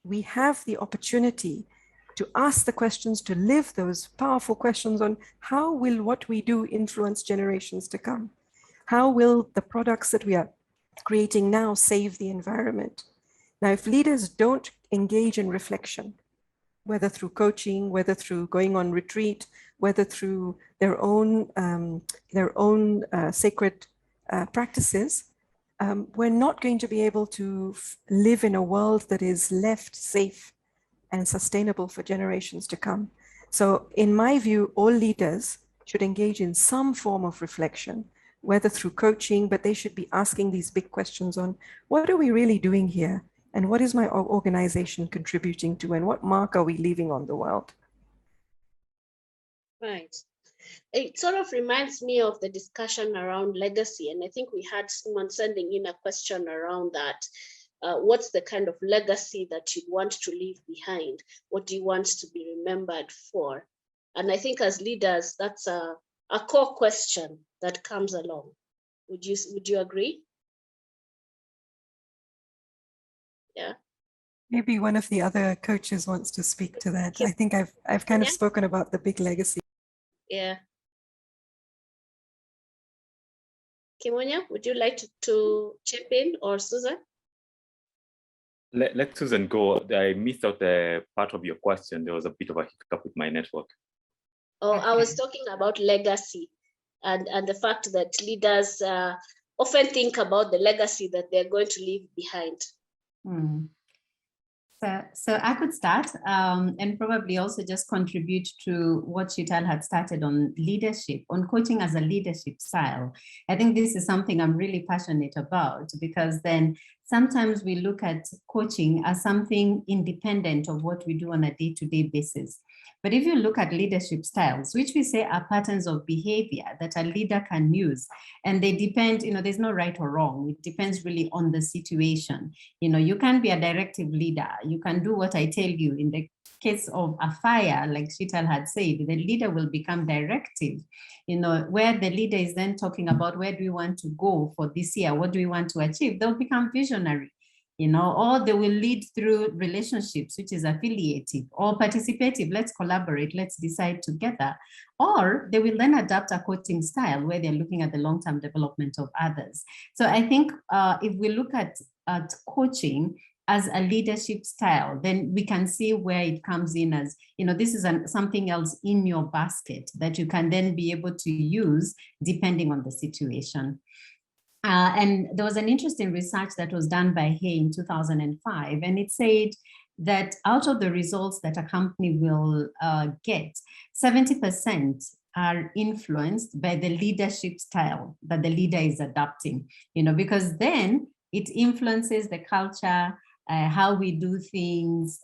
we have the opportunity to ask the questions, to live those powerful questions on how will what we do influence generations to come? How will the products that we are creating now save the environment? Now, if leaders don't engage in reflection, whether through coaching, whether through going on retreat, whether through their own sacred practices, we're not going to be able to live in a world that is left safe and sustainable for generations to come. So in my view, all leaders should engage in some form of reflection, whether through coaching, but they should be asking these big questions on what are we really doing here? And what is my organization contributing to? And what mark are we leaving on the world? Right. It sort of reminds me of the discussion around legacy. And I think we had someone sending in a question around that. What's the kind of legacy that you want to leave behind? What do you want to be remembered for? And I think as leaders, that's a core question that comes along. Would you agree? Yeah. Maybe one of the other coaches wants to speak to that. I think I've kind of spoken about the big legacy. Yeah. Kimonya, would you like to chip in, or Susan? Let Susan go. I missed out the part of your question. There was a bit of a hiccup with my network. Oh, I was talking about legacy and the fact that leaders often think about the legacy that they're going to leave behind. So I could start and probably also just contribute to what Shital had started on leadership, on coaching as a leadership style. I think this is something I'm really passionate about, because then sometimes we look at coaching as something independent of what we do on a day-to-day basis. But if you look at leadership styles, which we say are patterns of behavior that a leader can use, and they depend, there's no right or wrong. It depends really on the situation. You can be a directive leader. You can do what I tell you. In the case of a fire, like Shital had said, the leader will become directive, where the leader is then talking about where do we want to go for this year? What do we want to achieve? They'll become visionary. Or they will lead through relationships, which is affiliative, or participative. Let's collaborate, let's decide together. Or they will then adapt a coaching style where they're looking at the long-term development of others. So I think if we look at coaching as a leadership style, then we can see where it comes in as, this is something else in your basket that you can then be able to use depending on the situation. And there was an interesting research that was done by Hay in 2005, and it said that out of the results that a company will get, 70% are influenced by the leadership style that the leader is adopting, because then it influences the culture, how we do things,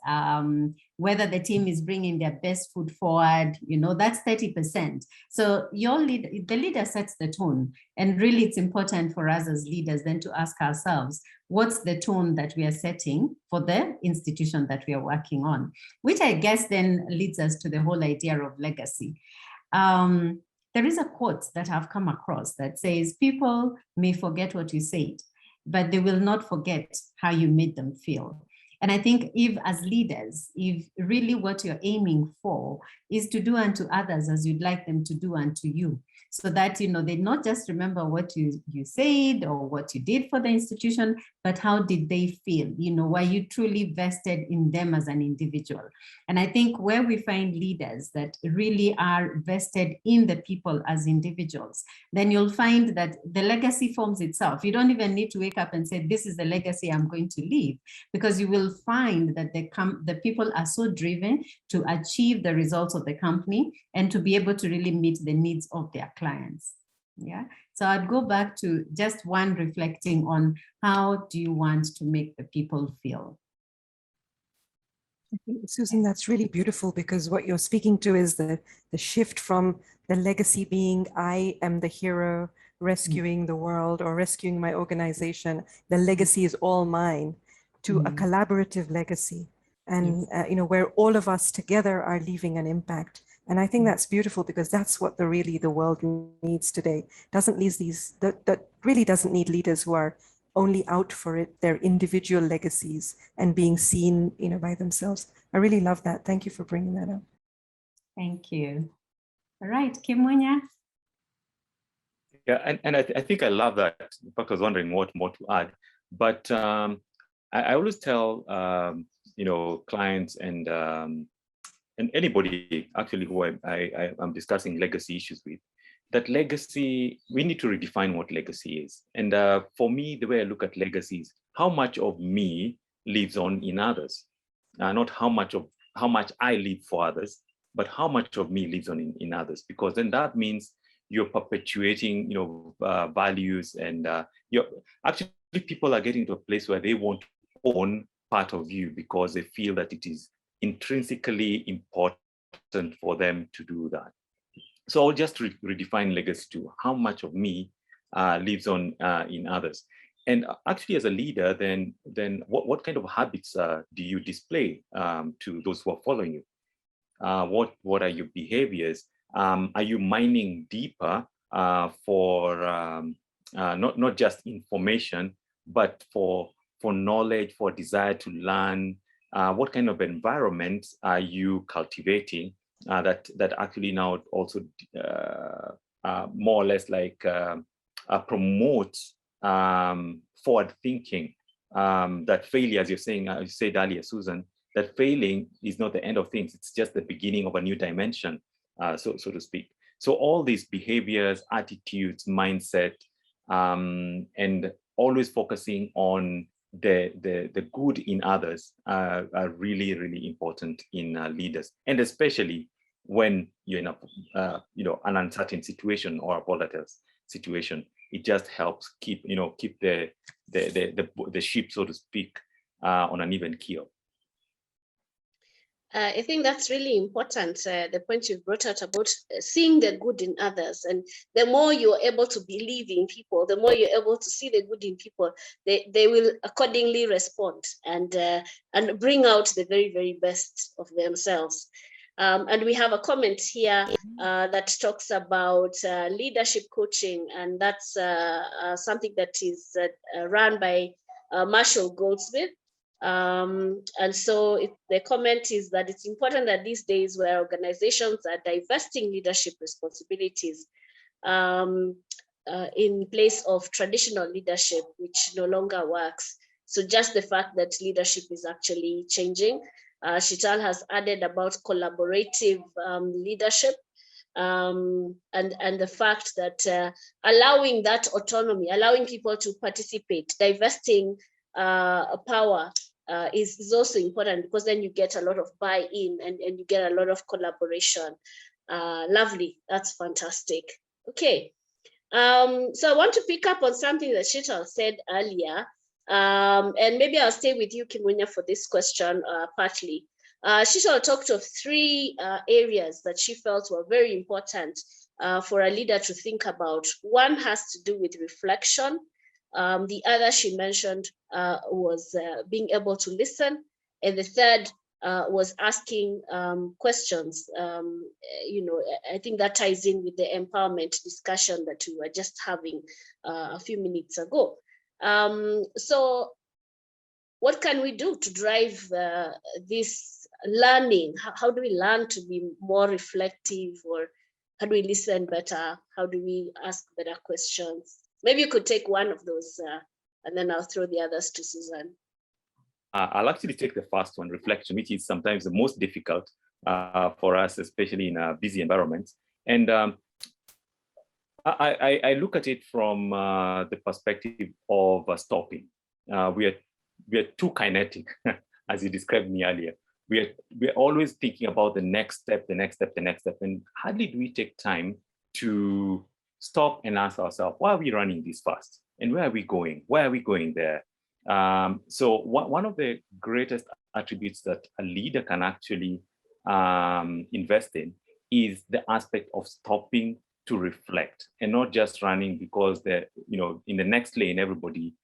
whether the team is bringing their best foot forward, that's 30%. So the leader sets the tone. And really it's important for us as leaders then to ask ourselves, what's the tone that we are setting for the institution that we are working on? Which I guess then leads us to the whole idea of legacy. There is a quote that I've come across that says, people may forget what you said, but they will not forget how you made them feel. And I think if as leaders, if really what you're aiming for is to do unto others as you'd like them to do unto you, so that, they not just remember what you said or what you did for the institution, but how did they feel? Were you truly vested in them as an individual? And I think where we find leaders that really are vested in the people as individuals, then you'll find that the legacy forms itself. You don't even need to wake up and say, this is the legacy I'm going to leave, because you will find that the people are so driven to achieve the results of the company and to be able to really meet the needs of their clients. Yeah. So I'd go back to just one reflecting on how do you want to make the people feel? Susan, that's really beautiful, because what you're speaking to is the shift from the legacy being I am the hero rescuing the world or rescuing my organization. The legacy is all mine, to a collaborative legacy, and where all of us together are leaving an impact. And I think that's beautiful, because that's what the world needs today. Doesn't need that really doesn't need leaders who are only out for their individual legacies and being seen, by themselves. I really love that. Thank you for bringing that up. Thank you. All right, Kimunya. Yeah, and I think I love that. In fact, I was wondering what more to add, but I always tell clients and anybody actually who I'm discussing legacy issues with, that legacy, we need to redefine what legacy is. And for me, the way I look at legacy is how much of me lives on in others, not how much I live for others, but how much of me lives on in others, because then that means you're perpetuating, values, and actually people are getting to a place where they want to own part of you because they feel that it is intrinsically important for them to do that. So I'll just redefine legacy to how much of me lives on in others. And actually, as a leader, then what kind of habits do you display to those who are following you? What are your behaviors? Are you mining deeper for not just information, but for knowledge, for desire to learn? What kind of environment are you cultivating that actually now also more or less like promotes forward thinking? That failure, as you're saying, you said earlier, Susan, that failing is not the end of things. It's just the beginning of a new dimension, so to speak. So all these behaviors, attitudes, mindset, and always focusing on the good in others are really, really important in leaders, and especially when you're in an uncertain situation or a volatile situation. It just helps keep the ship, so to speak, on an even keel. I think that's really important, the point you brought out about seeing the good in others. And the more you're able to believe in people, the more you're able to see the good in people, they will accordingly respond and bring out the very, very best of themselves. And we have a comment here that talks about leadership coaching, and that's something that is run by Marshall Goldsmith. And so the comment is that it's important that these days where organizations are divesting leadership responsibilities in place of traditional leadership, which no longer works. So just the fact that leadership is actually changing. Shital has added about collaborative leadership, and the fact that allowing that autonomy, allowing people to participate, divesting power is also important, because then you get a lot of buy-in and you get a lot of collaboration. Lovely, that's fantastic. Okay, so I want to pick up on something that Shital said earlier, and maybe I'll stay with you, Kimunya, for this question partly. Shital talked of three areas that she felt were very important for a leader to think about. One has to do with reflection. The other she mentioned was being able to listen. And the third was asking questions. I think that ties in with the empowerment discussion that we were just having a few minutes ago. So what can we do to drive this learning? How do we learn to be more reflective, or how do we listen better? How do we ask better questions? Maybe you could take one of those and then I'll throw the others to Susan. I'll actually take the first one, reflection, which is sometimes the most difficult for us, especially in busy environments. And I look at it from the perspective of stopping. We are too kinetic, as you described me earlier. We're always thinking about the next step, and hardly do we take time to stop and ask ourselves, why are we running this fast? And where are we going? Why are we going there? So one of the greatest attributes that a leader can actually invest in is the aspect of stopping to reflect and not just running because in the next lane everybody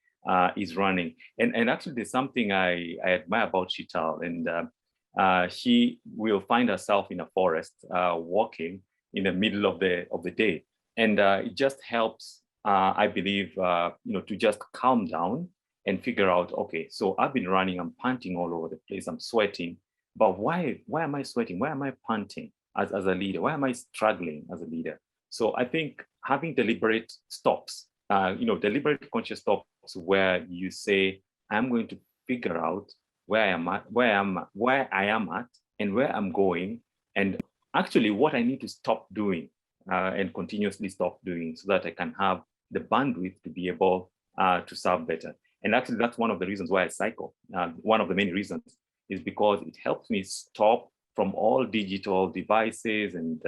is running. And actually, there's something I admire about Chital, and she will find herself in a forest walking in the middle of the day, and it just helps, I believe, to just calm down and figure out, okay, so I've been running, I'm panting all over the place, I'm sweating, but why am I sweating? Why am I panting as a leader? Why am I struggling as a leader? So I think having deliberate stops, deliberate conscious stops where you say, I'm going to figure out where I am at, and where I'm going, and actually what I need to stop doing and continuously stop doing so that I can have the bandwidth to be able to serve better. And actually, that's one of the reasons why I cycle. One of the many reasons is because it helps me stop from all digital devices and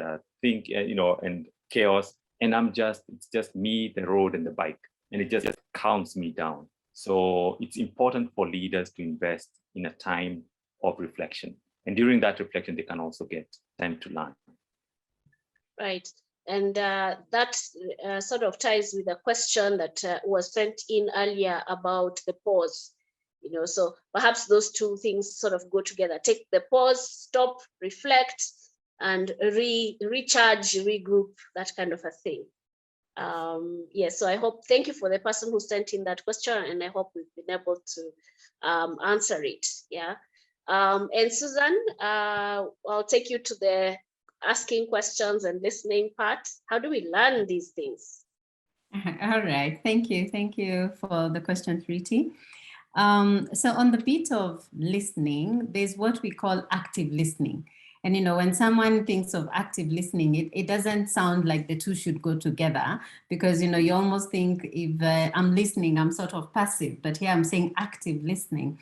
and chaos. And it's just me, the road, and the bike. And it just calms me down. So it's important for leaders to invest in a time of reflection. And during that reflection, they can also get time to learn. Right. And that sort of ties with a question that was sent in earlier about the pause. So perhaps those two things sort of go together. Take the pause, stop, reflect, and recharge, regroup, that kind of a thing. So I hope, thank you for the person who sent in that question, and I hope we've been able to answer it. Yeah. And Susan, I'll take you to the asking questions and listening part. How do we learn these things? All right, thank you for the question, Preeti. So on the bit of listening, there's what we call active listening. And, when someone thinks of active listening, it doesn't sound like the two should go together, because, you almost think if I'm listening, I'm sort of passive, but here I'm saying active listening.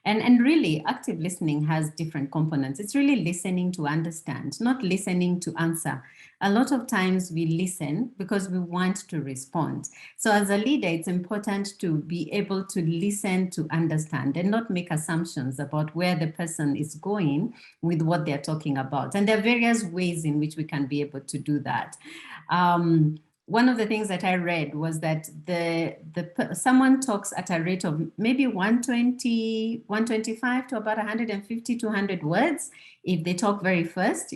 And really, active listening has different components. It's really listening to understand, not listening to answer. A lot of times we listen because we want to respond. So as a leader, it's important to be able to listen to understand and not make assumptions about where the person is going with what they're talking about. And there are various ways in which we can be able to do that. One of the things that I read was that someone talks at a rate of maybe 120, 125 to about 150, 200 words. If they talk very fast,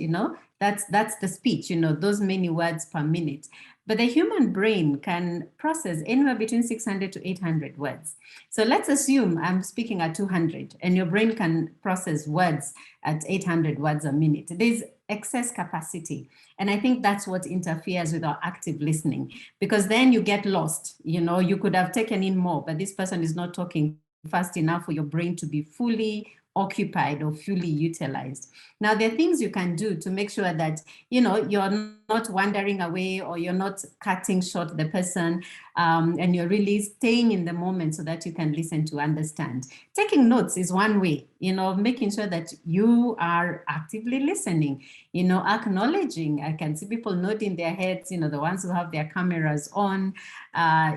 that's the speech, those many words per minute. But the human brain can process anywhere between 600 to 800 words. So let's assume I'm speaking at 200 and your brain can process words at 800 words a minute. There's excess capacity. And I think that's what interferes with our active listening, because then you get lost. You could have taken in more, but this person is not talking fast enough for your brain to be fully occupied or fully utilized. Now, there are things you can do to make sure that, you're not wandering away or you're not cutting short the person, and you're really staying in the moment so that you can listen to understand. Taking notes is one way, making sure that you are actively listening, acknowledging. I can see people nodding their heads, the ones who have their cameras on.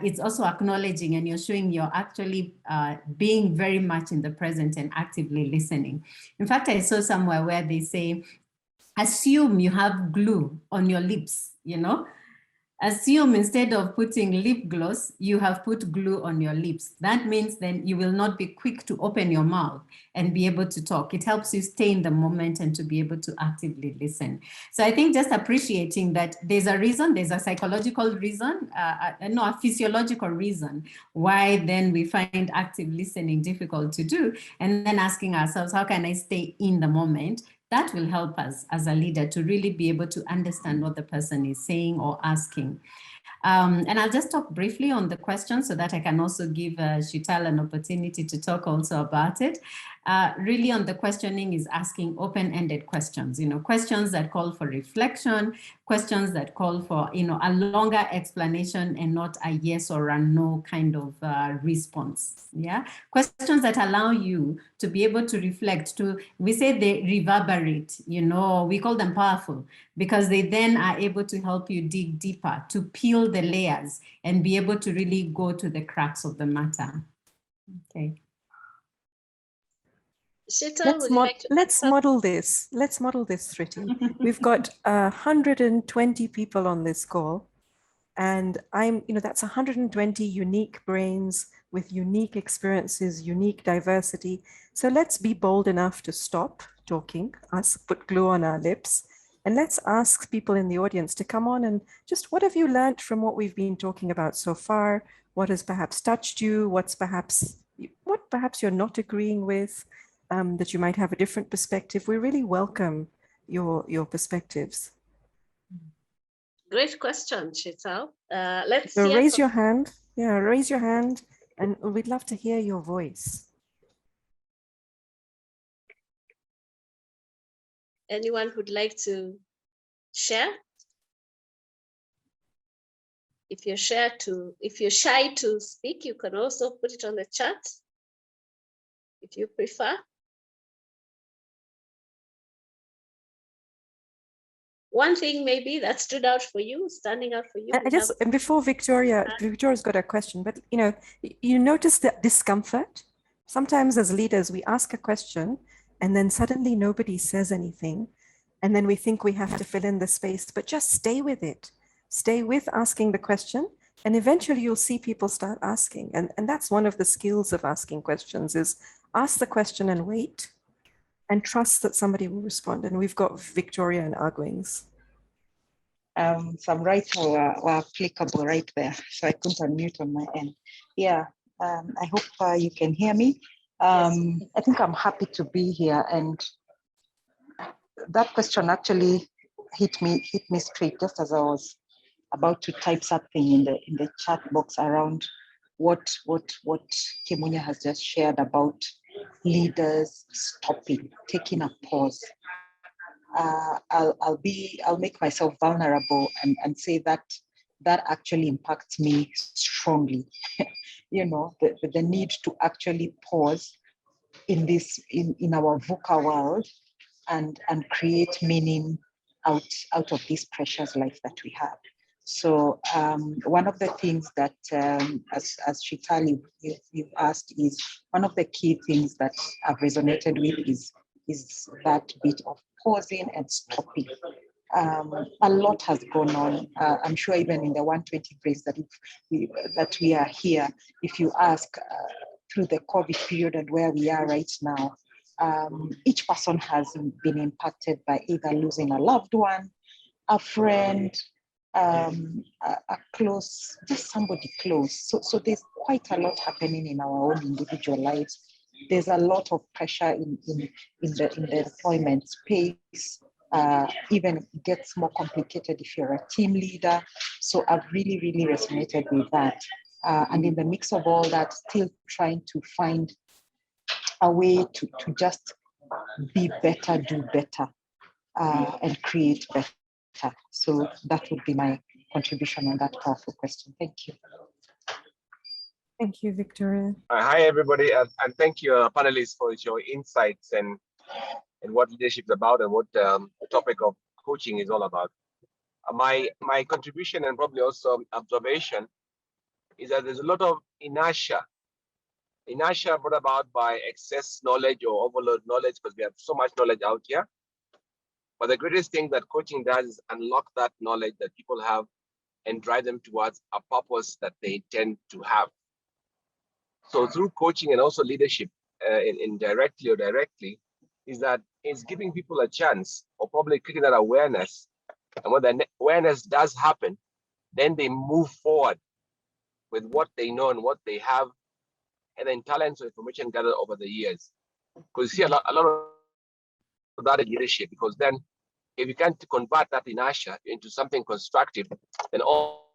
It's also acknowledging, and you're showing you're actually being very much in the present and actively listening. In fact, I saw somewhere where they say, assume you have glue on your lips, Assume instead of putting lip gloss, you have put glue on your lips. That means then you will not be quick to open your mouth and be able to talk. It helps you stay in the moment and to be able to actively listen. So I think just appreciating that there's a reason, there's a psychological reason, a physiological reason why then we find active listening difficult to do. And then asking ourselves, how can I stay in the moment? That will help us as a leader to really be able to understand what the person is saying or asking. And I'll just talk briefly on the question so that I can also give Chital an opportunity to talk also about it. Really on the questioning is asking open-ended questions, questions that call for reflection, questions that call for, a longer explanation and not a yes or a no kind of response. Yeah, questions that allow you to be able to reflect, we say they reverberate, we call them powerful because they then are able to help you dig deeper, to peel the layers and be able to really go to the cracks of the matter. Okay. Sheetal, would you like to Let's model this. Let's model this, Thriti. We've got 120 people on this call, and that's 120 unique brains with unique experiences, unique diversity. So let's be bold enough to stop talking, us put glue on our lips, and let's ask people in the audience to come on and just, what have you learned from what we've been talking about so far? What has perhaps touched you? What perhaps you're not agreeing with, that you might have a different perspective? We really welcome your perspectives. Great question, Sheetal. Let's So hear raise from your hand. Yeah, raise your hand, and we'd love to hear your voice. anyone who'd like to share. If you're shy to speak, you can also put it on the chat if you prefer. One thing maybe that stood out for you, standing out for you. And before Victoria's got a question, but you notice that discomfort. Sometimes as leaders, we ask a question and then suddenly nobody says anything. And then we think we have to fill in the space, but just stay with it. Stay with asking the question, and eventually you'll see people start asking. And that's one of the skills of asking questions, is ask the question and wait and trust that somebody will respond. And we've got Victoria and Arguings. Some rights were applicable right there, so I couldn't unmute on my end. Yeah, I hope you can hear me. Yes. I think I'm happy to be here, and that question actually hit me straight just as I was about to type something in the chat box around what Kimunya has just shared about leaders stopping, taking a pause. I'll make myself vulnerable and say that actually impacts me strongly. The need to actually pause in our VUCA world and create meaning out of this precious life that we have. So one of the things that, as Shitali you've asked, is one of the key things that I've resonated with is that bit of pausing and stopping. A lot has gone on. I'm sure even in the 120 days that we are here, if you ask through the COVID period and where we are right now, each person has been impacted by either losing a loved one, a friend, a close, just somebody close. So there's quite a lot happening in our own individual lives. There's a lot of pressure in the employment space. Even gets more complicated if you're a team leader. So I've really, really resonated with that. And in the mix of all that, still trying to find a way to just be better, do better, and create better. So that would be my contribution on that powerful question. Thank you. Thank you, Victoria. Hi, everybody, and thank you, panelists, for your insights and what leadership is about and what the topic of coaching is all about. My contribution and probably also observation is that there's a lot of inertia brought about by excess knowledge or overload knowledge, because we have so much knowledge out here. But the greatest thing that coaching does is unlock that knowledge that people have and drive them towards a purpose that they intend to have. So through coaching and also leadership, indirectly or directly, is that it's giving people a chance, or probably creating that awareness. And when the awareness does happen, then they move forward with what they know and what they have, and then talents or information gathered over the years. Because you see a lot of that in leadership, because then if you can't convert that inertia into something constructive, then all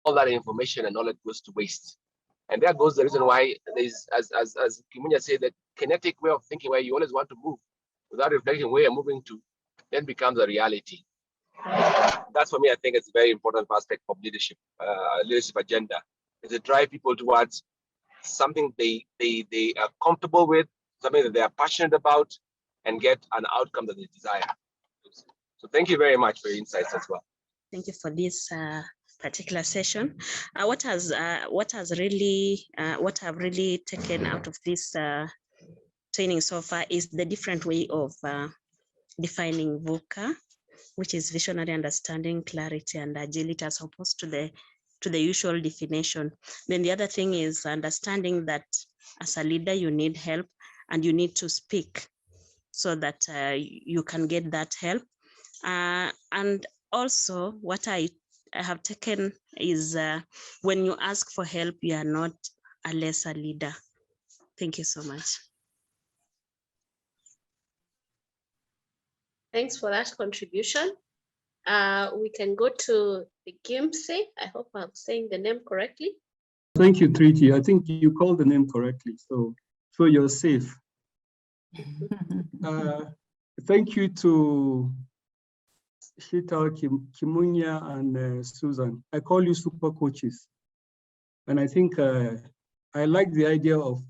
that information and knowledge goes to waste. And there goes the reason why there's, as Kimunya said, that kinetic way of thinking where you always want to move without reflecting where you're moving to, then becomes a reality. That's, for me, I think it's a very important aspect of leadership agenda, is to drive people towards something they are comfortable with, something that they are passionate about, and get an outcome that they desire. So thank you very much for your insights as well. Thank you for this particular session. What I've really taken out of this training so far is the different way of defining VUCA, which is visionary, understanding, clarity, and agility, as opposed to the usual definition. Then the other thing is understanding that as a leader, you need help and you need to speak so that you can get that help. And also what I have taken is when you ask for help, you are not a lesser leader. Thank you so much. Thanks for that contribution. We can go to the Gimse. I hope I'm saying the name correctly. Thank you, Treaty. I think you called the name correctly, so you're safe. Thank you to Shita, Kimunya, and Susan. I call you super coaches. And I think I like the idea of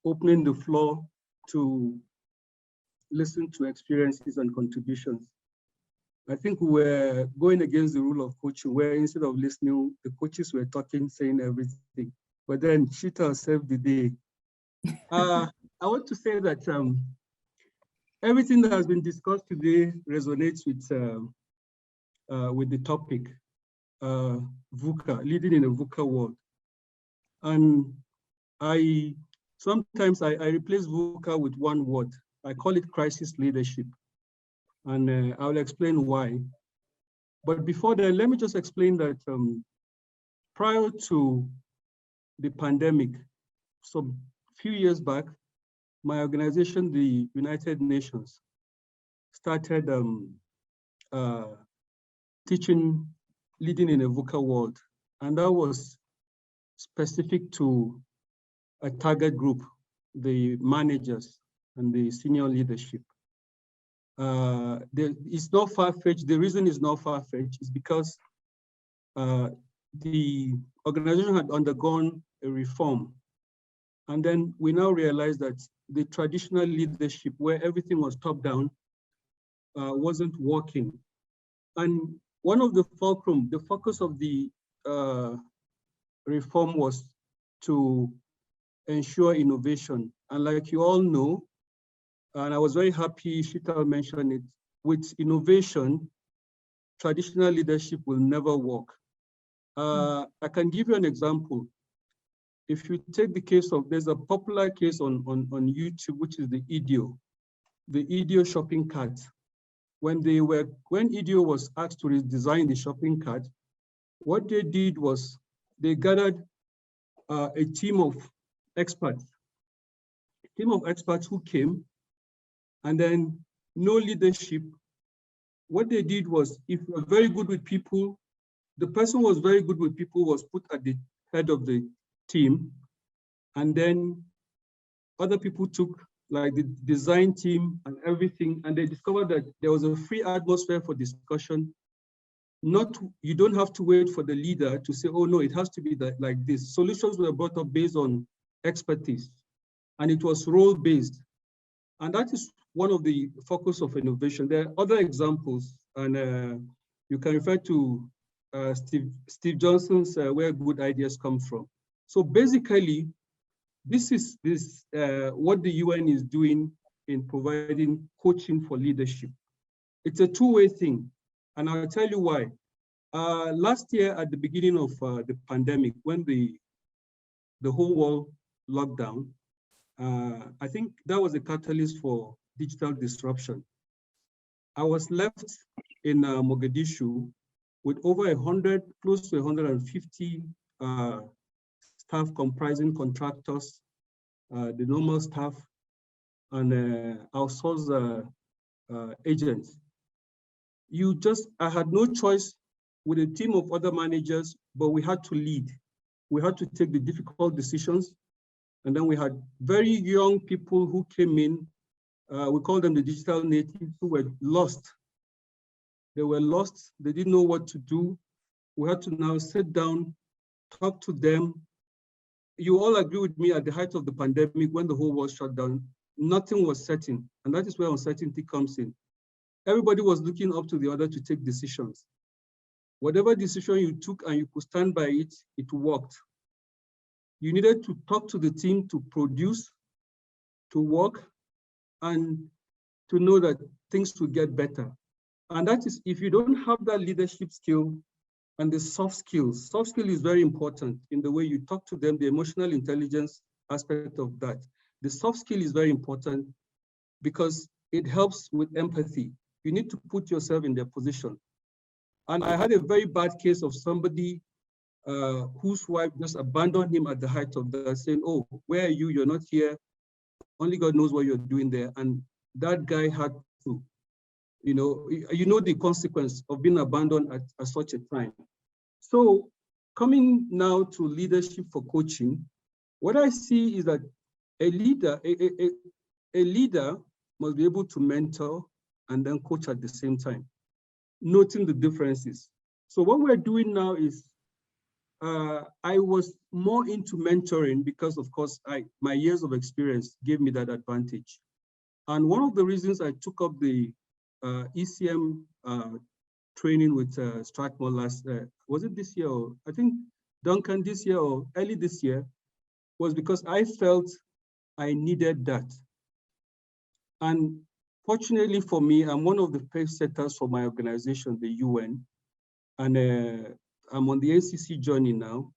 opening the floor to listen to experiences and contributions. I think we're going against the rule of coaching, where instead of listening, the coaches were talking, saying everything. But then Shita saved the day. I want to say that everything that has been discussed today resonates with the topic, VUCA, leading in a VUCA world. And sometimes I replace VUCA with one word. I call it crisis leadership. And I'll explain why. But before that, let me just explain that prior to the pandemic, so a few years back, my organization, the United Nations, started teaching leading in a VUCA world. And that was specific to a target group, the managers and the senior leadership. It's not far-fetched. The reason is not far-fetched is because the organization had undergone a reform. And then we now realize that the traditional leadership, where everything was top-down, wasn't working. And one of the focus of the reform was to ensure innovation. And like you all know, and I was very happy Shita mentioned it, with innovation, traditional leadership will never work. I can give you an example. If you take the case of, there's a popular case on YouTube, which is the EDO shopping cart. When EDO was asked to redesign the shopping cart, what they did was they gathered a team of experts who came, and then no leadership. What they did was, if you're very good with people, the person who was very good with people was put at the head of the team, and then other people took like the design team and everything, and they discovered that there was a free atmosphere for discussion. You don't have to wait for the leader to say, oh no, it has to be like this. Solutions were brought up based on expertise, and it was role-based. And that is one of the focus of innovation. There are other examples, and you can refer to Steve Johnson's Where Good Ideas Come From. So basically, this is what the UN is doing in providing coaching for leadership. It's a two-way thing, and I'll tell you why. Last year, at the beginning of the pandemic, when the whole world locked down, I think that was a catalyst for digital disruption. I was left in Mogadishu with over 100, close to 150 staff comprising contractors, the normal staff, and outsourced agents. I had no choice with a team of other managers, but we had to lead. We had to take the difficult decisions. And then we had very young people who came in. We call them the digital natives, who were lost. They were lost. They didn't know what to do. We had to now sit down, talk to them. You all agree with me, at the height of the pandemic, when the whole world shut down, nothing was certain. And that is where uncertainty comes in. Everybody was looking up to the other to take decisions. Whatever decision you took and you could stand by it, it worked. You needed to talk to the team to produce, to work, and to know that things will get better. And that is, if you don't have that leadership skill and the soft skill is very important in the way you talk to them, the emotional intelligence aspect of that. The soft skill is very important because it helps with empathy. You need to put yourself in their position. And I had a very bad case of somebody whose wife just abandoned him at the height of that, saying, oh, where are you? You're not here. Only God knows what you're doing there. And that guy had to, you know the consequence of being abandoned at such a time. So coming now to leadership for coaching, what I see is that a leader must be able to mentor and then coach at the same time, noting the differences. So what we're doing now is, I was more into mentoring because, of course, my years of experience gave me that advantage. And one of the reasons I took up the ECM training with Strathmore last, was it this year? Or I think Duncan this year or early this year, was because I felt I needed that. And fortunately for me, I'm one of the pace setters for my organization, the UN, and I'm on the ACC journey now.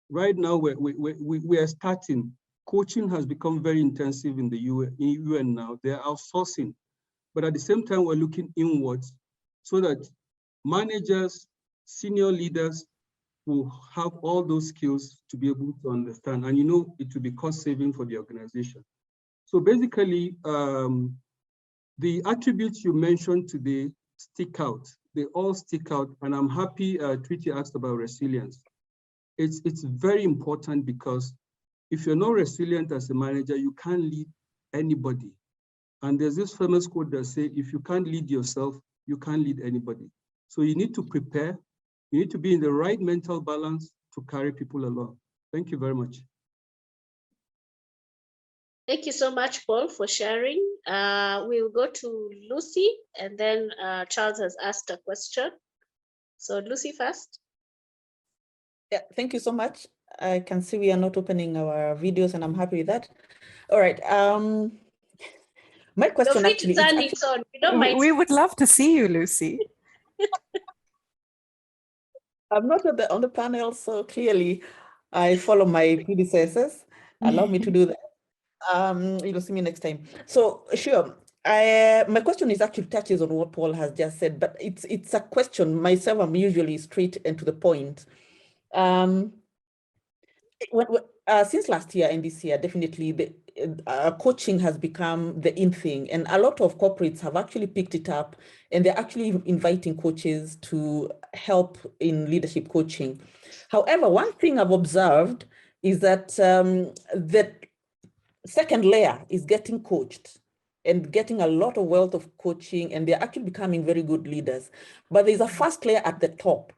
Right now, we are starting. Coaching has become very intensive in the UN now. They're outsourcing, but at the same time, we're looking inwards so that managers, senior leaders will have all those skills to be able to understand. And it will be cost saving for the organization. So basically, the attributes you mentioned today stick out. They all stick out, and I'm happy Treaty asked about resilience. It's very important because if you're not resilient as a manager, you can't lead anybody. And there's this famous quote that says, if you can't lead yourself, you can't lead anybody. So you need to prepare. You need to be in the right mental balance to carry people along. Thank you very much. Thank you so much, Paul, for sharing. We'll go to Lucy, and then Charles has asked a question. So Lucy first. Yeah, thank you so much. I can see we are not opening our videos, and I'm happy with that. All right. My question actually, it's on. We don't mind. We would love to see you, Lucy. I'm not on the panel, so clearly I follow my predecessors. Allow me to do that. You'll see me next time. So sure. My question is actually touches on what Paul has just said, but it's a question. Myself, I'm usually straight and to the point. Since last year and this year, definitely the coaching has become the in thing, and a lot of corporates have actually picked it up, and they're actually inviting coaches to help in leadership coaching. However, one thing I've observed is that the second layer is getting coached and getting a lot of wealth of coaching, and they're actually becoming very good leaders. But there's a first layer at the top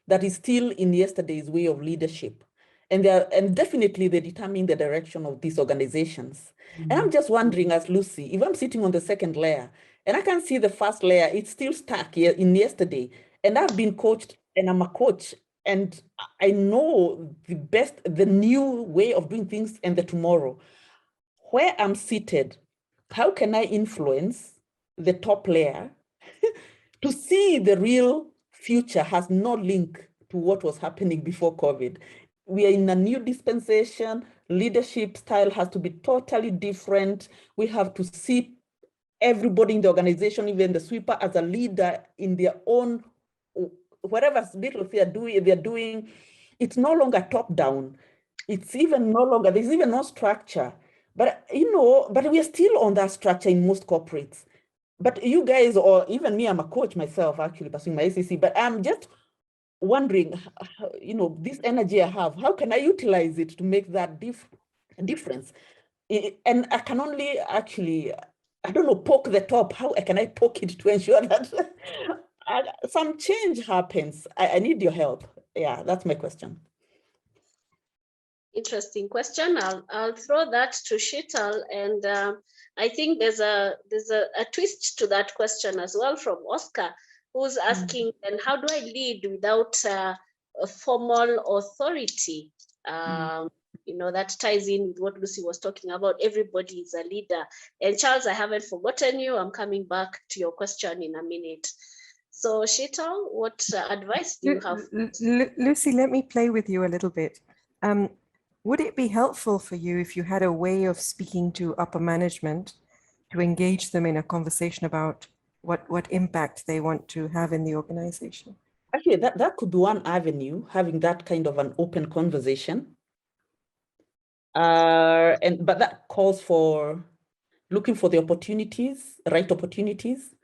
that is still in yesterday's way of leadership. And definitely they determine the direction of these organizations. Mm-hmm. And I'm just wondering, as Lucy, if I'm sitting on the second layer and I can see the first layer, it's still stuck here in yesterday. And I've been coached and I'm a coach and I know the new way of doing things and the tomorrow. Where I'm seated, how can I influence the top layer to see the real future has no link to what was happening before COVID? We are in a new dispensation. Leadership style has to be totally different. We have to see everybody in the organization, even the sweeper, as a leader in their own, whatever little they're doing. It's no longer top down. It's even no longer, there's even no structure. But but we are still on that structure in most corporates. But you guys, or even me, I'm a coach myself, actually pursuing my ACC, but I'm just wondering, this energy I have, how can I utilize it to make that difference? And I can only actually, I don't know, poke the top. How can I poke it to ensure that some change happens? I need your help. Yeah, that's my question. Interesting question. I'll throw that to Sheetal, and I think there's a twist to that question as well from Oscar, who's asking, and how do I lead without a formal authority? that ties in with what Lucy was talking about. Everybody is a leader. And Charles, I haven't forgotten you. I'm coming back to your question in a minute. So Sheetal, what advice do you have? Lucy, let me play with you a little bit. Would it be helpful for you if you had a way of speaking to upper management to engage them in a conversation about what impact they want to have in the organization? Actually, that could be one avenue, having that kind of an open conversation. But that calls for looking for the opportunities, right opportunities,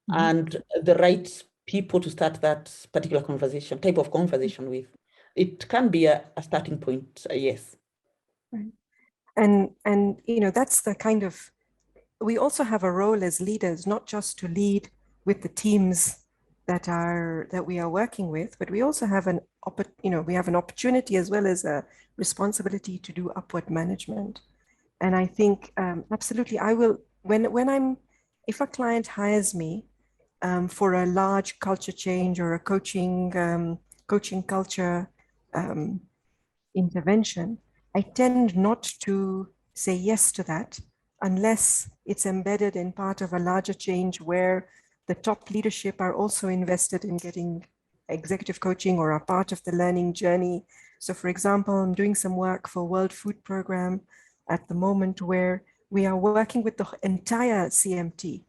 and the right people to start that particular type of conversation with. It can be a starting point, yes. Right. And that's the kind of, we also have a role as leaders, not just to lead with the teams that we are working with, but we also have we have an opportunity as well as a responsibility to do upward management. And I think absolutely, I will, if a client hires me for a large culture change or a coaching culture intervention, I tend not to say yes to that unless it's embedded in part of a larger change where the top leadership are also invested in getting executive coaching or are part of the learning journey. So for example, I'm doing some work for World Food Program at the moment where we are working with the entire CMT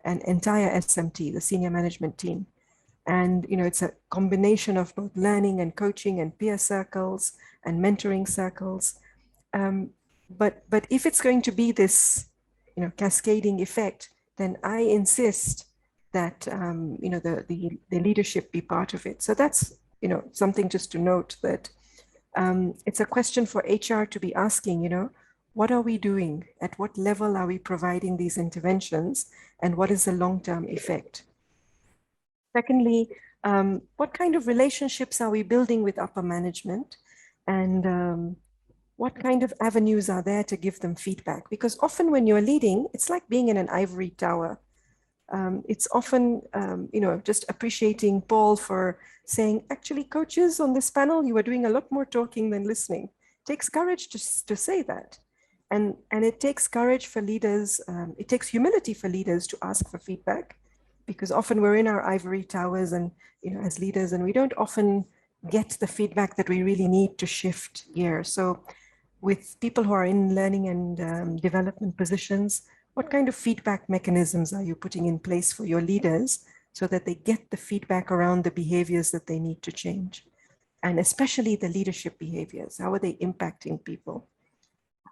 and entire SMT, the senior management team. And it's a combination of both learning and coaching and peer circles and mentoring circles. But if it's going to be this cascading effect, then I insist that the leadership be part of it. So that's something just to note, that it's a question for HR to be asking, what are we doing? At what level are we providing these interventions? And what is the long-term effect? Secondly, what kind of relationships are we building with upper management? And what kind of avenues are there to give them feedback? Because often when you're leading, it's like being in an ivory tower. It's often, just appreciating Paul for saying, actually, coaches on this panel, you are doing a lot more talking than listening. It takes courage to say that. And it takes courage for leaders, it takes humility for leaders to ask for feedback, because often we're in our ivory towers and, as leaders, and we don't often get the feedback that we really need to shift gears. So with people who are in learning and development positions, what kind of feedback mechanisms are you putting in place for your leaders so that they get the feedback around the behaviors that they need to change? And especially the leadership behaviors, how are they impacting people?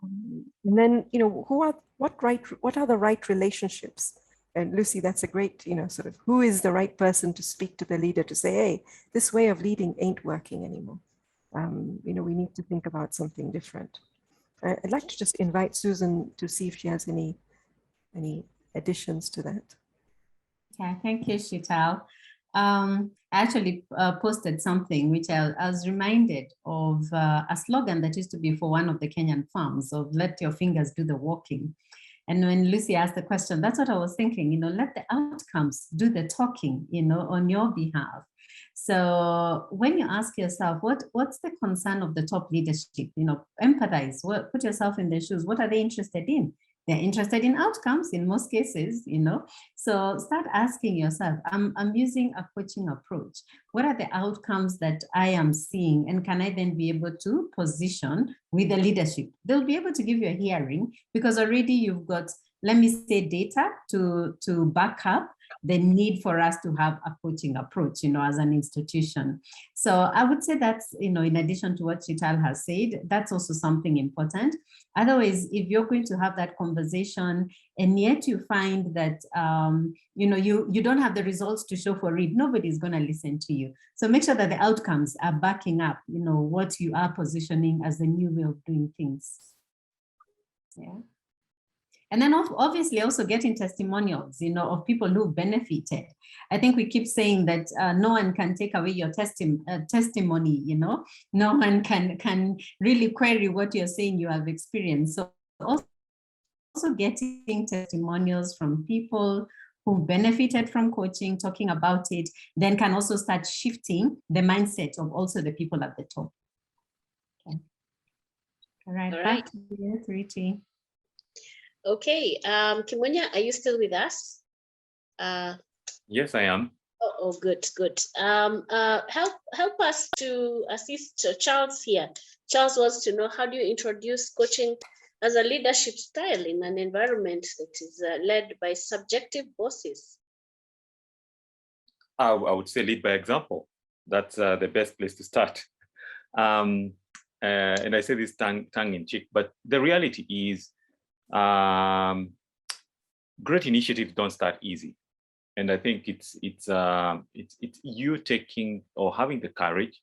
And then, what are the right relationships? And Lucy, that's a great, sort of, who is the right person to speak to the leader to say, hey, this way of leading ain't working anymore. We need to think about something different. I'd like to just invite Susan to see if she has any additions to that. Yeah, thank you, Sheetal. I actually posted something which I was reminded of a slogan that used to be for one of the Kenyan farms of let your fingers do the walking. And when Lucy asked the question, that's what I was thinking, let the outcomes do the talking, on your behalf. So when you ask yourself, what's the concern of the top leadership? Empathize, put yourself in their shoes. What are they interested in? They're interested in outcomes in most cases, So start asking yourself, I'm using a coaching approach. What are the outcomes that I am seeing? And can I then be able to position with the leadership? They'll be able to give you a hearing because already you've got, let me say, data to back up the need for us to have a coaching approach, as an institution. So I would say that's, in addition to what Sheetal has said, that's also something important. Otherwise, if you're going to have that conversation and yet you find that, you don't have the results to show for it, nobody's going to listen to you. So make sure that the outcomes are backing up, what you are positioning as the new way of doing things. Yeah. And then obviously also getting testimonials, of people who benefited. I think we keep saying that no one can take away your testimony, no one can really query what you're saying you have experienced. So also getting testimonials from people who benefited from coaching, talking about it, then can also start shifting the mindset of also the people at the top. Okay. All right, All back to you, Riti. Okay, Kimonya, are you still with us? Yes, I am. Oh, good. Help us to assist Charles here. Charles wants to know, how do you introduce coaching as a leadership style in an environment that is led by subjective bosses? I would say lead by example. That's the best place to start. And I say this tongue in cheek, but the reality is great initiatives don't start easy. And I think it's you taking or having the courage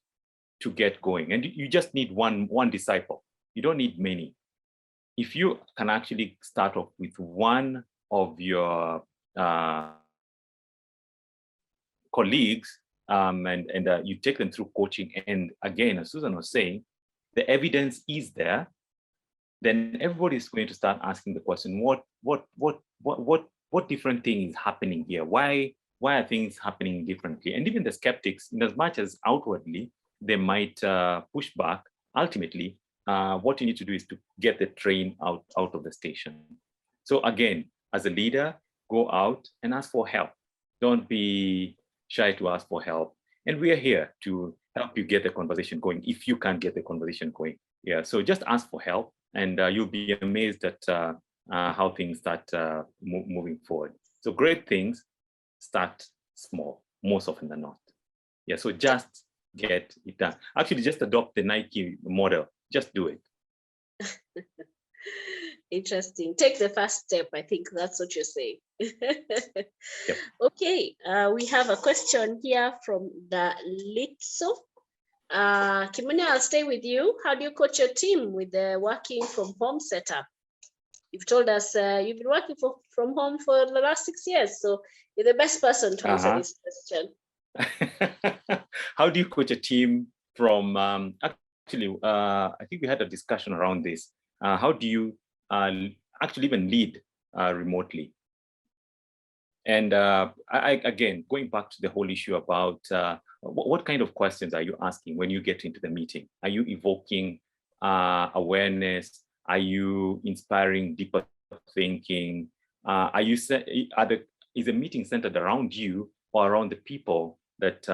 to get going. And you just need one disciple. You don't need many. If you can actually start off with one of your colleagues and you take them through coaching, and again, as Susan was saying, the evidence is there, then everybody's going to start asking the question, what different thing is happening here? Why are things happening differently? And even the skeptics, in as much as outwardly they might push back, ultimately, what you need to do is to get the train out of the station. So again, as a leader, go out and ask for help. Don't be shy to ask for help. And we are here to help you get the conversation going if you can't get the conversation going. Yeah, so just ask for help, and you'll be amazed at how things start moving forward. So great things start small, most often than not. Yeah, so just get it done. Actually, just adopt the Nike model. Just do it. Interesting. Take the first step. I think that's what you're saying. Yep. Okay, we have a question here from the Litso. Kimonya, I'll stay with you. How do you coach your team with the working from home setup? You've told us you've been working from home for the last 6 years, so you're the best person to answer this question. How do you coach a team from, actually, I think we had a discussion around this. How do you actually even lead remotely? And again, going back to the whole issue about what kind of questions are you asking when you get into the meeting? Are you evoking awareness? Are you inspiring deeper thinking? Is the meeting centered around you or around the people that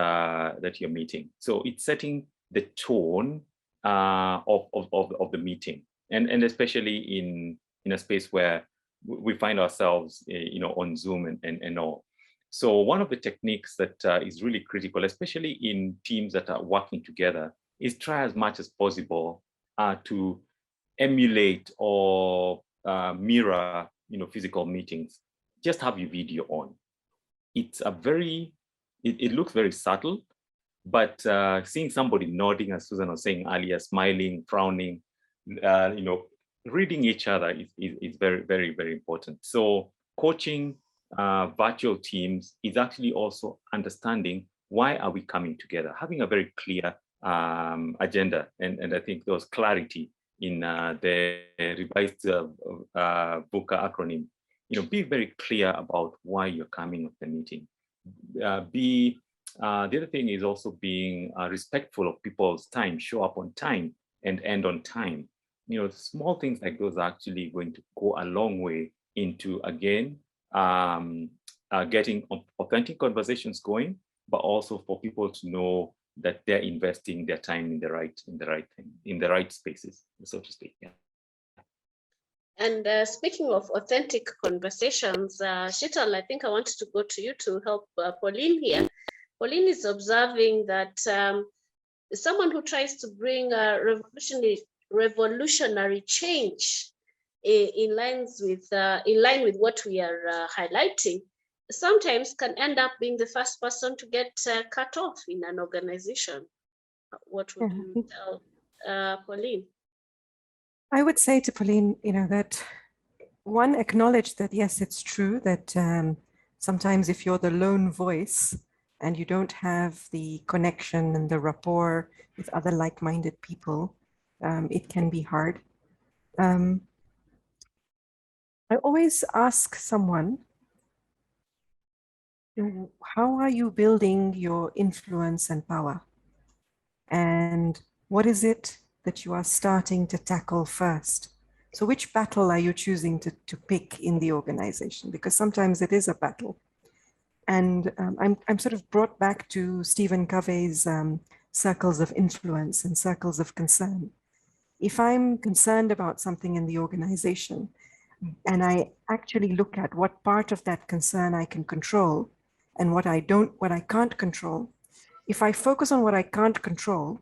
you're meeting? So it's setting the tone of the meeting, and especially in a space where we find ourselves, on Zoom and all. So one of the techniques that is really critical, especially in teams that are working together, is try as much as possible to emulate or mirror, physical meetings. Just have your video on. It's it looks very subtle, but seeing somebody nodding, as Susan was saying earlier, smiling, frowning, reading each other is very, very, very important. So coaching virtual teams is actually also understanding why are we coming together, having a very clear agenda. And I think there was clarity in the revised VUCA acronym. Be very clear about why you're coming to the meeting. The other thing is also being respectful of people's time, show up on time and end on time. Small things like those are actually going to go a long way into, again, getting authentic conversations going, but also for people to know that they're investing their time in the right spaces, so to speak. Yeah. And speaking of authentic conversations, Shital, I think I wanted to go to you to help Pauline here. Pauline is observing that someone who tries to bring a revolutionary change in line with what we are highlighting, sometimes can end up being the first person to get cut off in an organization. What would you tell Pauline? I would say to Pauline, that one, acknowledge that, yes, it's true that sometimes if you're the lone voice and you don't have the connection and the rapport with other like-minded people, it can be hard. I always ask someone, how are you building your influence and power? And what is it that you are starting to tackle first? So which battle are you choosing to pick in the organization? Because sometimes it is a battle. And I'm sort of brought back to Stephen Covey's circles of influence and circles of concern. If I'm concerned about something in the organization, and I actually look at what part of that concern I can control and what I can't control, if I focus on what I can't control,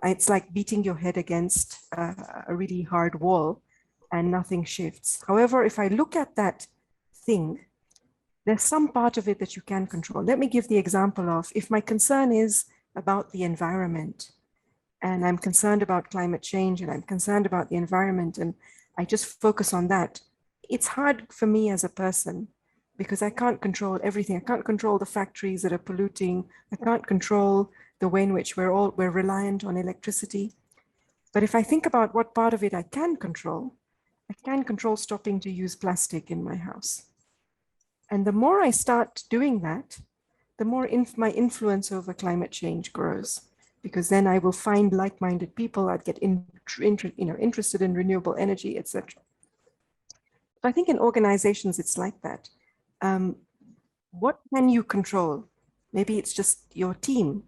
it's like beating your head against a really hard wall and nothing shifts. However, if I look at that thing, there's some part of it that you can control. Let me give the example of if my concern is about the environment and I'm concerned about climate change and I'm concerned about the environment and I just focus on that, it's hard for me as a person because I can't control everything. I can't control the factories that are polluting. I can't control the way in which we're reliant on electricity. But if I think about what part of it I can control stopping to use plastic in my house. And the more I start doing that, the more my influence over climate change grows, because then I will find like-minded people. I'd get interested in renewable energy, etc. So I think in organizations, it's like that. What can you control? Maybe it's just your team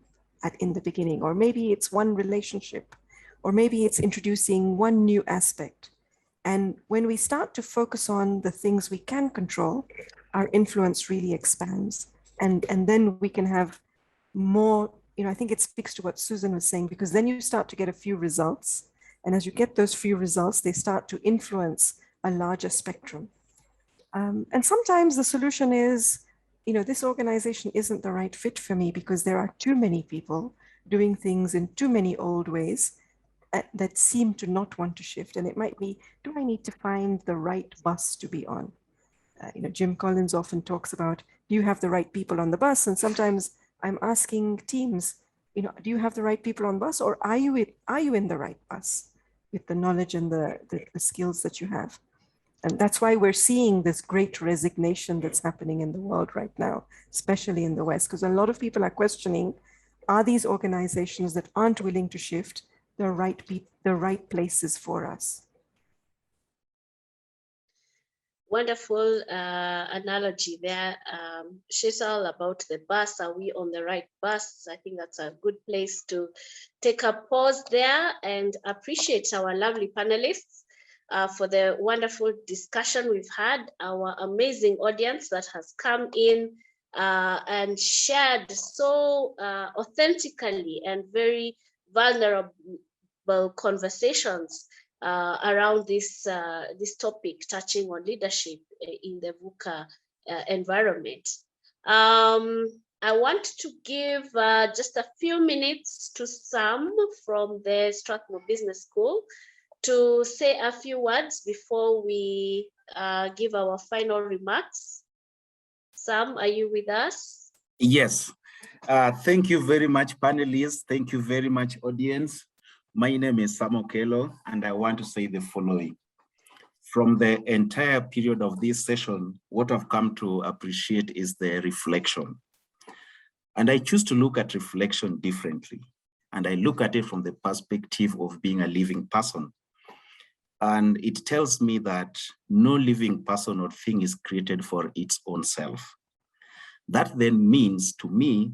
in the beginning, or maybe it's one relationship, or maybe it's introducing one new aspect. And when we start to focus on the things we can control, our influence really expands. And then we can have more, I think it speaks to what Susan was saying, because then you start to get a few results. And as you get those few results, they start to influence a larger spectrum. And sometimes the solution is, this organization isn't the right fit for me because there are too many people doing things in too many old ways that seem to not want to shift. And it might be, do I need to find the right bus to be on? Jim Collins often talks about, do you have the right people on the bus? And sometimes I'm asking teams, do you have the right people on the bus, or are you in the right bus with the knowledge and the skills that you have? And that's why we're seeing this great resignation that's happening in the world right now, especially in the West, because a lot of people are questioning, are these organizations that aren't willing to shift the right places for us? Wonderful analogy there. She's all about the bus. Are we on the right bus? I think that's a good place to take a pause there and appreciate our lovely panelists for the wonderful discussion we've had, our amazing audience that has come in and shared so authentically and very vulnerable conversations around this topic, touching on leadership in the VUCA environment. I want to give just a few minutes to Sam from the Strathmore Business School to say a few words before we give our final remarks. Sam, are you with us? Yes. Thank you very much, panelists. Thank you very much, audience. My name is Sam Okelo, and I want to say the following. From the entire period of this session, what I've come to appreciate is the reflection. And I choose to look at reflection differently. And I look at it from the perspective of being a living person. And it tells me that no living person or thing is created for its own self. That then means to me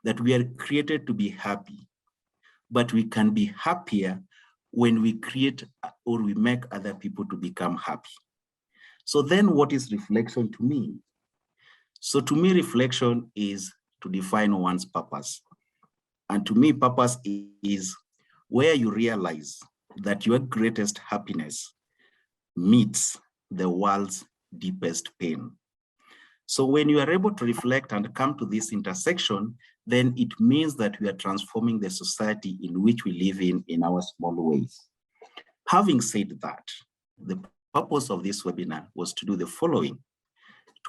that we are created to be happy, but we can be happier when we create or we make other people to become happy. So then what is reflection to me? So to me, reflection is to define one's purpose. And to me, purpose is where you realize that your greatest happiness meets the world's deepest pain. So when you are able to reflect and come to this intersection, then it means that we are transforming the society in which we live in our small ways. Having said that, the purpose of this webinar was to do the following: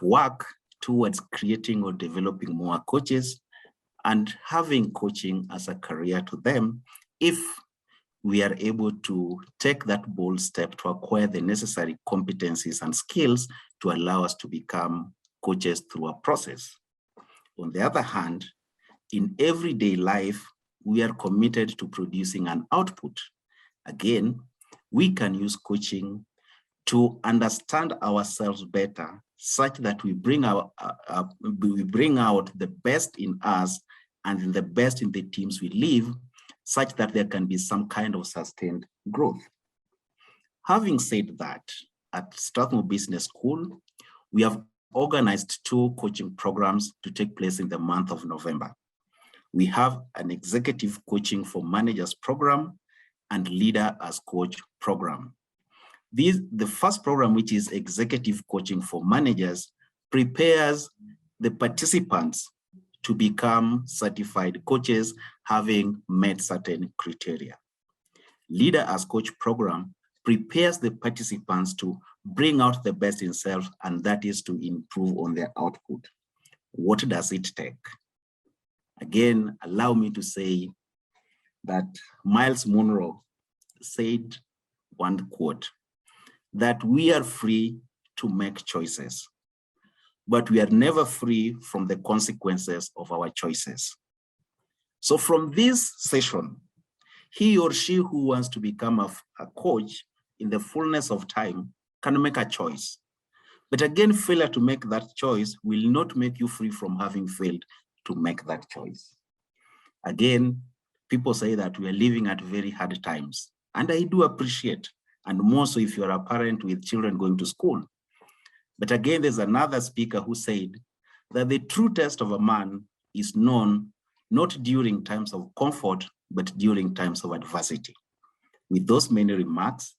to work towards creating or developing more coaches and having coaching as a career to them if we are able to take that bold step to acquire the necessary competencies and skills to allow us to become coaches through a process. On the other hand, in everyday life, we are committed to producing an output. Again, we can use coaching to understand ourselves better, such that we bring out the best in us and the best in the teams we leave, such that there can be some kind of sustained growth. Having said that, at Strathmore Business School, we have organized 2 coaching programs to take place in the month of November. We have an executive coaching for managers program and leader as coach program. The first program, which is executive coaching for managers, prepares the participants to become certified coaches having met certain criteria. Leader as coach program prepares the participants to bring out the best in self, and that is to improve on their output. What does it take? Again, allow me to say that Miles Monroe said one quote, that we are free to make choices, but we are never free from the consequences of our choices. So from this session, he or she who wants to become a coach in the fullness of time can make a choice. But again, failure to make that choice will not make you free from having failed to make that choice. Again, people say that we are living at very hard times, and I do appreciate, and more so if you're a parent with children going to school. But again, there's another speaker who said that the true test of a man is known not during times of comfort, but during times of adversity. With those many remarks,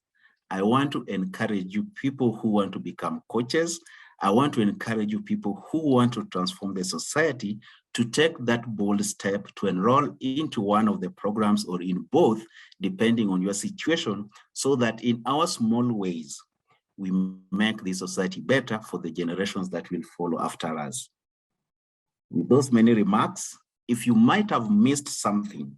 I want to encourage you people who want to become coaches. I want to encourage you people who want to transform the society to take that bold step to enroll into one of the programs or in both, depending on your situation, so that in our small ways, we make the society better for the generations that will follow after us. With those many remarks, if you might have missed something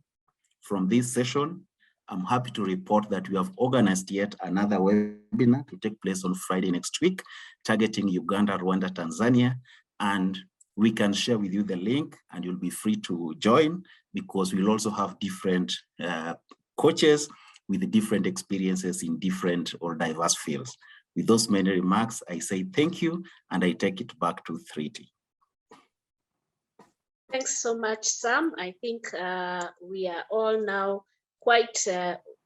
from this session, I'm happy to report that we have organized yet another webinar to take place on Friday next week, targeting Uganda, Rwanda, Tanzania, and we can share with you the link and you'll be free to join, because we'll also have different coaches with different experiences in different or diverse fields. With those many remarks, I say thank you, and I take it back to 3T. Thanks so much, Sam. I think we are all now quite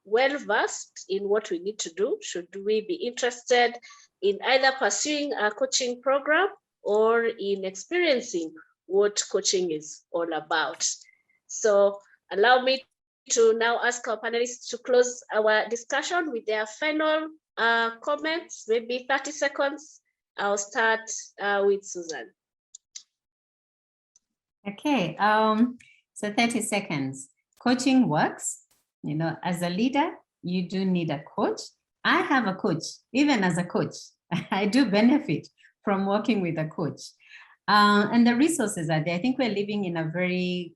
well versed in what we need to do. Should we be interested in either pursuing a coaching program or in experiencing what coaching is all about? So allow me to now ask our panelists to close our discussion with their final comments, maybe 30 seconds. I'll start with Susan. Okay, so 30 seconds. Coaching works. You know, as a leader, you do need a coach. I have a coach. Even as a coach, I do benefit from working with a coach. And the resources are there. I think we're living in a very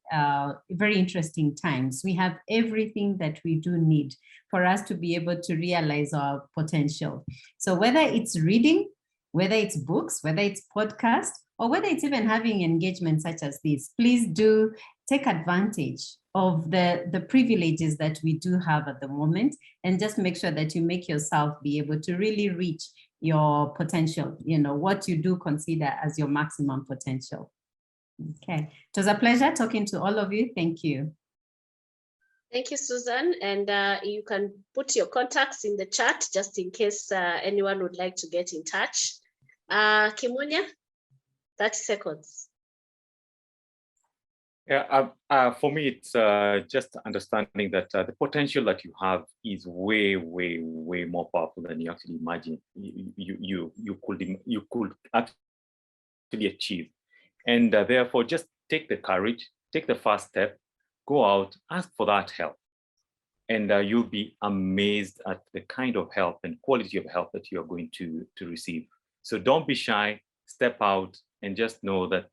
interesting times. We have everything that we do need for us to be able to realize our potential. So whether it's reading, whether it's books, whether it's podcasts, or whether it's even having engagement such as this, please do take advantage of the privileges that we do have at the moment, and just make sure that you make yourself be able to really reach your potential, you know, what you do consider as your maximum potential. Okay, it was a pleasure talking to all of you. Thank you. Thank you, Susan. And you can put your contacts in the chat just in case anyone would like to get in touch. Kimunya, 30 seconds. Yeah, for me, it's just understanding that the potential that you have is way, way, way more powerful than you actually imagine you could actually achieve. And therefore, just take the courage, take the first step, go out, ask for that help. And you'll be amazed at the kind of help and quality of help that you're going to receive. So don't be shy, step out, and just know that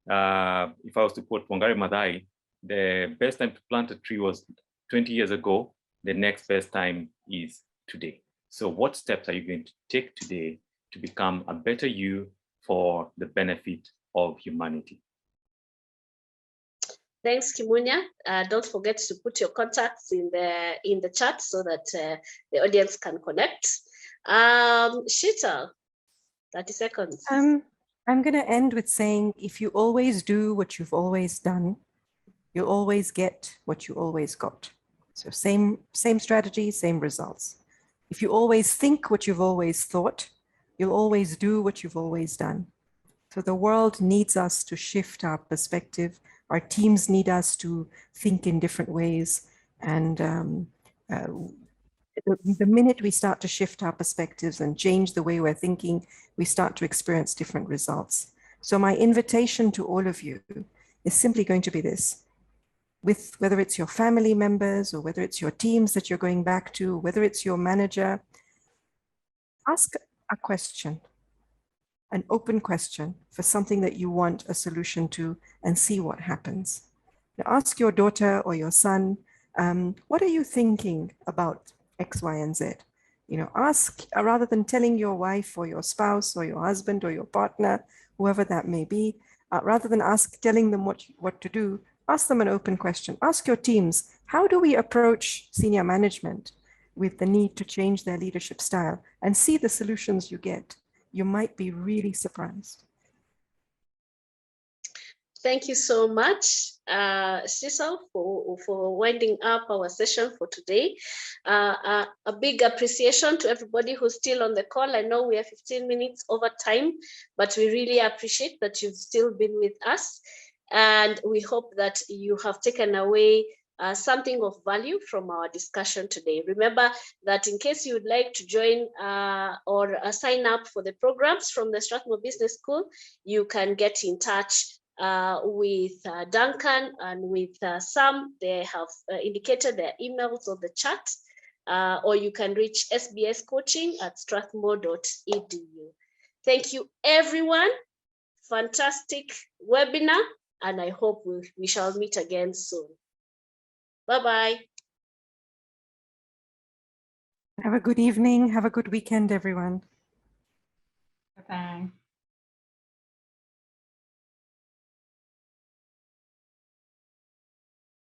if I was to quote Wangari Maathai, the best time to plant a tree was 20 years ago. The next best time is today. So what steps are you going to take today to become a better you for the benefit of humanity? Thanks, Kimunya. Don't forget to put your contacts in the chat so that the audience can connect. Shita, 30 seconds. I'm going to end with saying, if you always do what you've always done, you'll always get what you always got. So same strategy, same results. If you always think what you've always thought, you'll always do what you've always done. So the world needs us to shift our perspective. Our teams need us to think in different ways. And the minute we start to shift our perspectives and change the way we're thinking, we start to experience different results. So my invitation to all of you is simply going to be this. With whether it's your family members or whether it's your teams that you're going back to, whether it's your manager, ask a question, an open question for something that you want a solution to, and see what happens. Now ask your daughter or your son, what are you thinking about X, Y, and Z? You know, ask, rather than telling your wife or your spouse or your husband or your partner, whoever that may be, rather than telling them what to do, ask them an open question. Ask your teams, how do we approach senior management with the need to change their leadership style, and see the solutions you get. You might be really surprised. Thank you so much, Cecil, for winding up our session for today. A big appreciation to everybody who's still on the call. I know we are 15 minutes over time, but we really appreciate that you've still been with us. And we hope that you have taken away something of value from our discussion today. Remember that in case you would like to join or sign up for the programs from the Strathmore Business School, you can get in touch with Duncan and with Sam. They have indicated their emails on the chat, or you can reach sbscoaching@strathmore.edu. Thank you, everyone. Fantastic webinar, and I hope we shall meet again soon. Bye-bye. Have a good evening. Have a good weekend, everyone. Bye-bye.